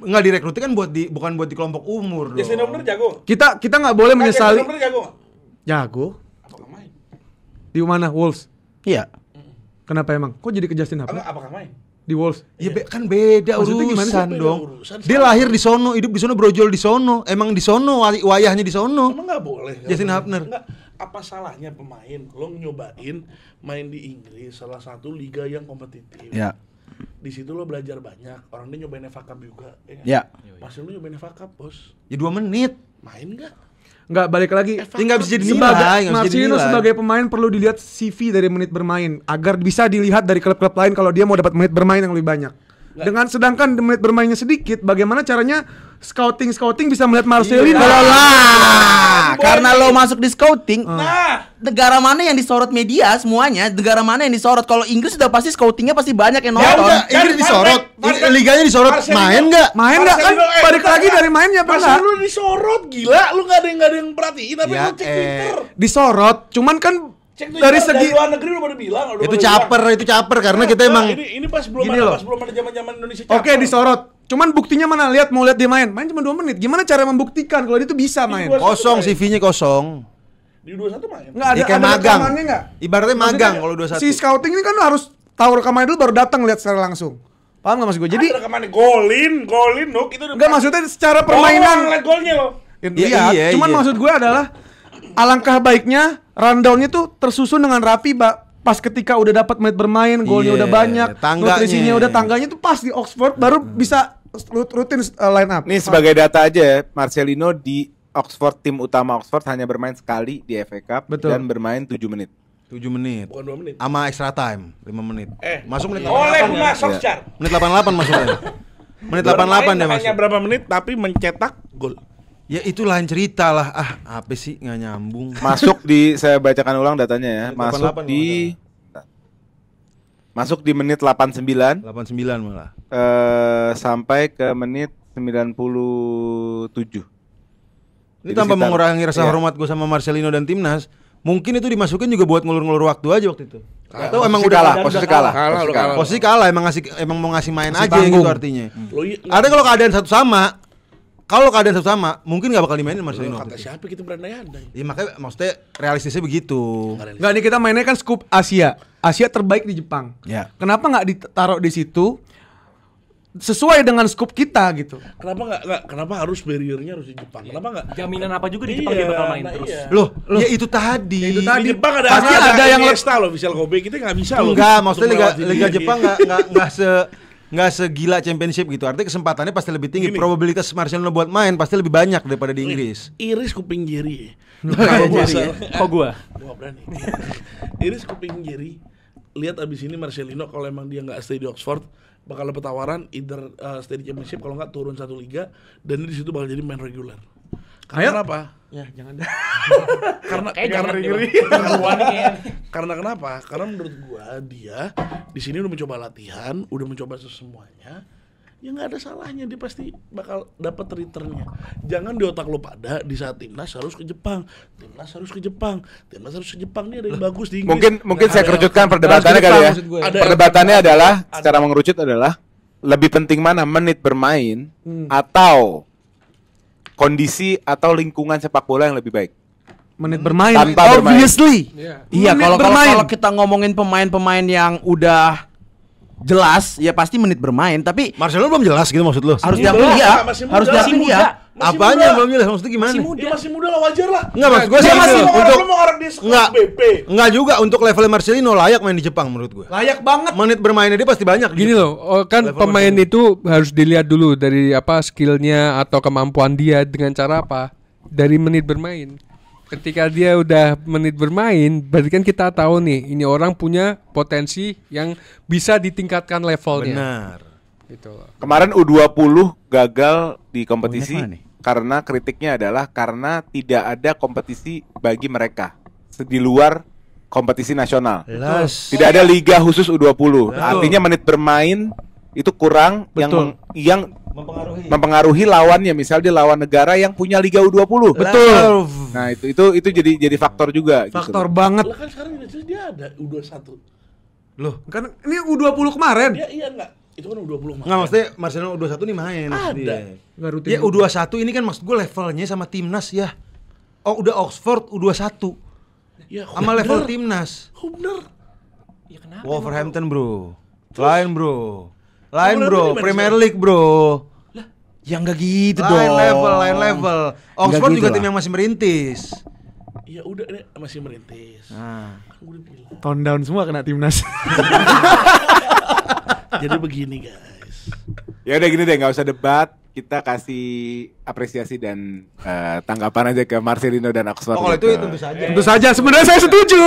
enggak direkrutnya kan bukan buat di kelompok umur Justin dong. Hubner jago. kita nggak boleh menyesali. Justin Hubner jago nggak? Jago. Apakah main? Di mana? Wolves. Iya. Kenapa emang? Kok jadi ke Justin Hubner? Apakah main? Di Wolves. Ya kan beda Maksudnya gimana sih? urusan Beda dong. urusan. Dia lahir di sono, hidup di sono, brojol di sono. Emang di sono, wayahnya di sono. Emang nggak boleh. Justin Hubner. Nggak. Apa salahnya pemain lo nyobain main di Inggris, salah satu liga yang kompetitif. Ya. Di situ lo belajar banyak. Orang dia nyobain FA Cup juga. Ya. Pasti lo nyobain FA Cup, bos. Ya 2 menit. Main nggak? Nggak balik lagi. Dia nggak bisa jadi Sebagai nilai, nggak bisa jadi Marcelino nilai. sebagai pemain perlu dilihat CV dari menit bermain agar bisa dilihat dari klub-klub lain kalau dia mau dapat menit bermain yang lebih banyak. Dengan sedangkan menit bermainnya sedikit, bagaimana caranya scouting bisa melihat Marcelino? Karena lo masuk di scouting. Negara mana yang disorot media semuanya? Negara mana yang disorot? Kalau Inggris sudah pasti scoutingnya pasti banyak yang nonton. Inggris disorot. Liganya disorot. Main nggak? Main nggak kan? Balik lagi dari mainnya pernah. Marcelino disorot, gila. Lu nggak ada yang perhatiin. Tapi lu cek Twitter. Disorot, cuman kan dari segi luar negeri lu baru bilang. Itu caper karena kita emang ini pas belum ada zaman Indonesia caper. Oke, disorot. Cuman buktinya mana? Mau lihat dia main cuma 2 menit. Gimana cara membuktikan kalau dia tuh bisa main? kosong, CV-nya kosong. Di 21 main. Enggak ada, kayak magang. Enggak? Ibaratnya magang kalau 21. Si scouting ini kan harus tahu rekamannya dulu baru datang lihat secara langsung. Paham enggak maksud gue? Jadi rekamannya golin, Nuk itu enggak maksudnya secara permainan. Lihat golnya lo. Iya, cuman maksud gue adalah alangkah baiknya rundown-nya tuh tersusun dengan rapi, pas ketika udah dapat menit bermain, golnya udah banyak, nutrisinya udah, tangganya tuh pas di Oxford baru bisa rutin line up. Nih sebagai data aja ya, Marcelino di Oxford, tim utama Oxford hanya bermain sekali di FA Cup. Betul. Dan bermain 7 menit. 7 menit. Bukan 2 menit. Sama extra time 5 menit. Masuk menit 88. Oleh Gunnar Solskjaer. Menit 88 masuknya. Menit 88 dia masuk. Hanya berapa menit tapi mencetak gol. Ya itu lain cerita lah. Apa sih nggak nyambung. Masuk di, saya bacakan ulang datanya ya. Masuk di menit 89 malah. Sampai ke menit 97. Ini tanpa mengurangi rasa hormat gue sama Marcelino dan timnas. Mungkin itu dimasukin juga buat ngulur-ngulur waktu aja waktu itu. Atau emang udah posisi kalah. Posisi kalah, emang mau ngasih main aja gitu artinya. Ada kalau keadaan satu sama, mungkin nggak bakal dimainin Marcelino. Kata siapa kita berandai-andai. Iya makanya maksudnya realistisnya begitu. Enggak, nih kita mainnya kan skup Asia terbaik di Jepang. Ya. Kenapa nggak ditaruh di situ sesuai dengan skup kita gitu? Kenapa harus barriernya harus di Jepang? Kenapa nggak? Jaminan apa juga di Jepang dia bakal main terus? Loh, ya itu tadi. Di Jepang ada pasti ada yang Iniesta loh, Vissel Kobe, kita nggak bisa loh. Enggak, maksudnya Liga Jepang nggak segila championship gitu. Artinya kesempatannya pasti lebih tinggi. Probabilitas Marcelino buat main pasti lebih banyak daripada di Inggris. Iris kuping jeri. Kok gua berani. Iris kuping jeri. Lihat abis ini Marcelino kalau emang dia nggak stay di Oxford bakal dapat tawaran either stay di championship, kalau nggak turun satu liga, dan di situ bakal jadi main reguler. Karena apa? Ya jangan. Karena kenapa? Karena menurut gua dia di sini udah mencoba latihan, udah mencoba semuanya. Ya nggak ada salahnya, dia pasti bakal dapat returnnya. Jangan di otak lo pada di saat timnas harus ke Jepang, timnas harus ke Jepang nih ada yang bagus di Inggris. Mungkin saya kerucutkan perdebatannya kali ya. Perdebatannya adalah secara mengerucut adalah lebih penting mana menit bermain atau kondisi atau lingkungan sepak bola yang lebih baik. Menit bermain tanpa obviously. Iya, kalau kita ngomongin pemain-pemain yang udah jelas, ya pasti menit bermain. Tapi Marcelino belum jelas gitu maksud lu? Harus diakui dia. Harus diakui dia. Apanya belum jelas? Maksudnya gimana? Masih muda lah, wajar lah. Enggak, maksud gue sih untuk BP. Enggak juga untuk level Marcelino layak main di Jepang menurut gue. Layak banget. Menit bermainnya dia pasti banyak. Gini loh, kan pemain itu harus dilihat dulu dari apa skillnya atau kemampuan dia dengan cara apa? Dari menit bermain. Ketika dia udah menit bermain, berarti kan kita tahu nih, ini orang punya potensi yang bisa ditingkatkan levelnya. Benar. Gitu. Kemarin U20 gagal di kompetisi karena kritiknya adalah karena tidak ada kompetisi bagi mereka di luar kompetisi nasional. Tidak ada liga khusus U20. Artinya menit bermain itu kurang. Yang mempengaruhi lawannya, misalnya dia lawan negara yang punya Liga U20. Betul. Nah, itu jadi faktor juga. Faktor gitu banget. Lah kan sekarang dia ada U21. Loh, kan ini U20 kemarin. Iya enggak. Itu kan U20 kemarin. Enggak, maksudnya Marcelino U21 nih main. Ada. Ya U21 ini kan maksud gue levelnya sama timnas ya. Oh, udah Oxford U21. Ya, sama level timnas. Bener. Ya kenapa? Wolverhampton, bro. Lain, bro. Premier League, bro. Lah, ya enggak gitu lain dong. level. Oxford juga tim yang masih merintis. Ya udah, ini masih merintis. Nah, tone down semua kena timnas. Jadi begini, guys. Ya udah gini deh, nggak usah debat. Kita kasih apresiasi dan tanggapan aja ke Marcelino dan Oxford. Oh, kalau itu tentu saja. Tentu saja. Sebenarnya saya setuju.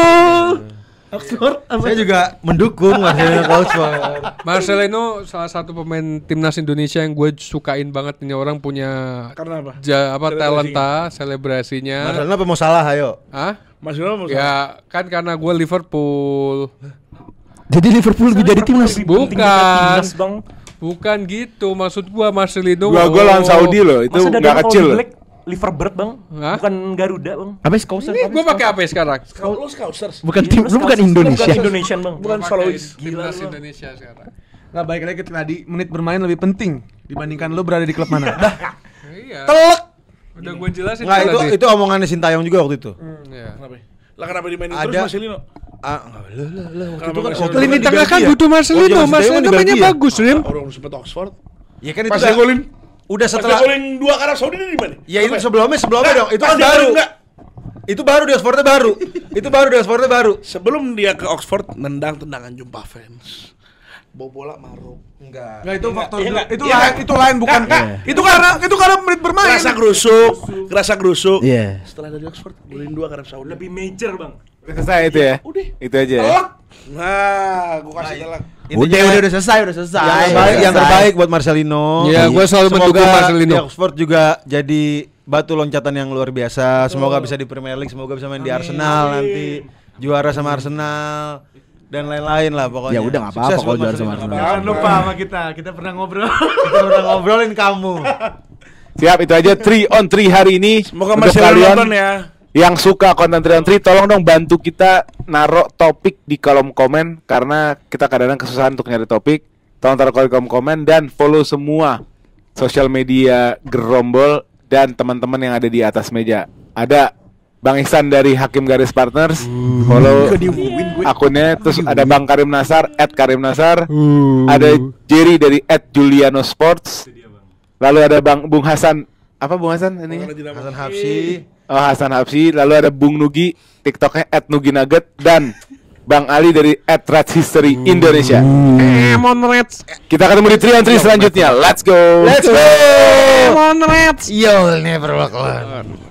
Oxford. Saya juga mendukung Marcelino ke Oxford. Marcelino salah satu pemain timnas Indonesia yang gue sukain banget. Ini orang punya Karena apa? talenta, selebrasinya. Marcelino apa mau salah ayo? Hah? Marcelino mau Ya kan karena gue Liverpool. Jadi Liverpool lebih dari timnas. Bukan. Bukan gitu, maksud gua Marcelino. Gua lawan Saudi loh, itu enggak kecil. Liverbird bang, Hah? bukan Garuda bang. Apa sih? Ini gua pakai apa sekarang? Lu Scousers. Bukan tim, lu bukan Indonesia. Bukan Indonesian bang. Bukan solois. Timnas Indonesia sekarang. Nggak baik lagi ke tadi, menit bermain lebih penting dibandingkan lu berada di klub mana. Dah. Iya. Telek. Udah gua jelasin Nggak, tadi. itu omongannya Sintayong juga waktu itu. Iya. Kenapa? Lah kenapa dimainin Ada- terus Marcelino? Itu kan Lini tengah kan butuh Marcelino, Marcelino mainnya bagus, Rim. Orang sempet Oxford. Ya kan itu Pas dia golin. udah Pas dia setelah golin 2 ke Arab Saudi ini di mana? ya itu sebelumnya dong. Itu Pas kan dia baru. golin enggak? Itu baru di Oxfordnya baru. Itu baru di Oxfordnya baru. Sebelum dia ke Oxford nendang tendangan jumpa fans. Bawa bola maruk. Enggak. Nggak, itu faktor Iya nggak? itu Iya lain, nggak? itu lain bukan. Itu karena menit bermain. Gerasa gerusuk. Iya. Setelah dari Oxford golin 2 ke Arab Saudi. Lebih major bang. Udah selesai itu ya. Udah. Itu aja ya. Telak. Nah, gua kasih telak. Udah selesai. Yang terbaik buat Marcelino. Iya, gua selalu mendukung Marcelino. Di Oxford juga jadi batu loncatan yang luar biasa. Semoga bisa di Premier League, semoga bisa main di Arsenal nanti. Juara sama Arsenal dan lain-lain lah pokoknya. Ya udah nggak apa-apa Sukses kalau buat juara sama Marcelino. Arsenal. Jangan lupa sama kita pernah ngobrol. Kita udah ngobrolin kamu. Siap, itu aja 3 on 3 hari ini. Semoga Untuk Marcelino kalian nonton ya. yang suka konten 3 on 3, tolong dong bantu kita naruh topik di kolom komen karena kita kadang-kadang kesusahan untuk nyari topik. Tolong taruh di kolom komen dan follow semua sosial media Gerombol dan teman-teman yang ada di atas meja. Ada Bang Ihsan dari Hakim Garis Partners, follow akunnya. Terus ada Bang Karim Nasar @karimnasar, ada Jerry dari @julianosports. Lalu ada Bung Hasan, apa Bung Hasan ini? Hasan Hapsi. Oh, Hasan Hapsi. Lalu ada Bung Nugi, TikToknya @nuginugget, dan Bang Ali dari @ratshistory Indonesia. Monreds. Kita ketemu di 3 on 3 selanjutnya. Let's go. Let's go. Monreds. You'll never walk alone.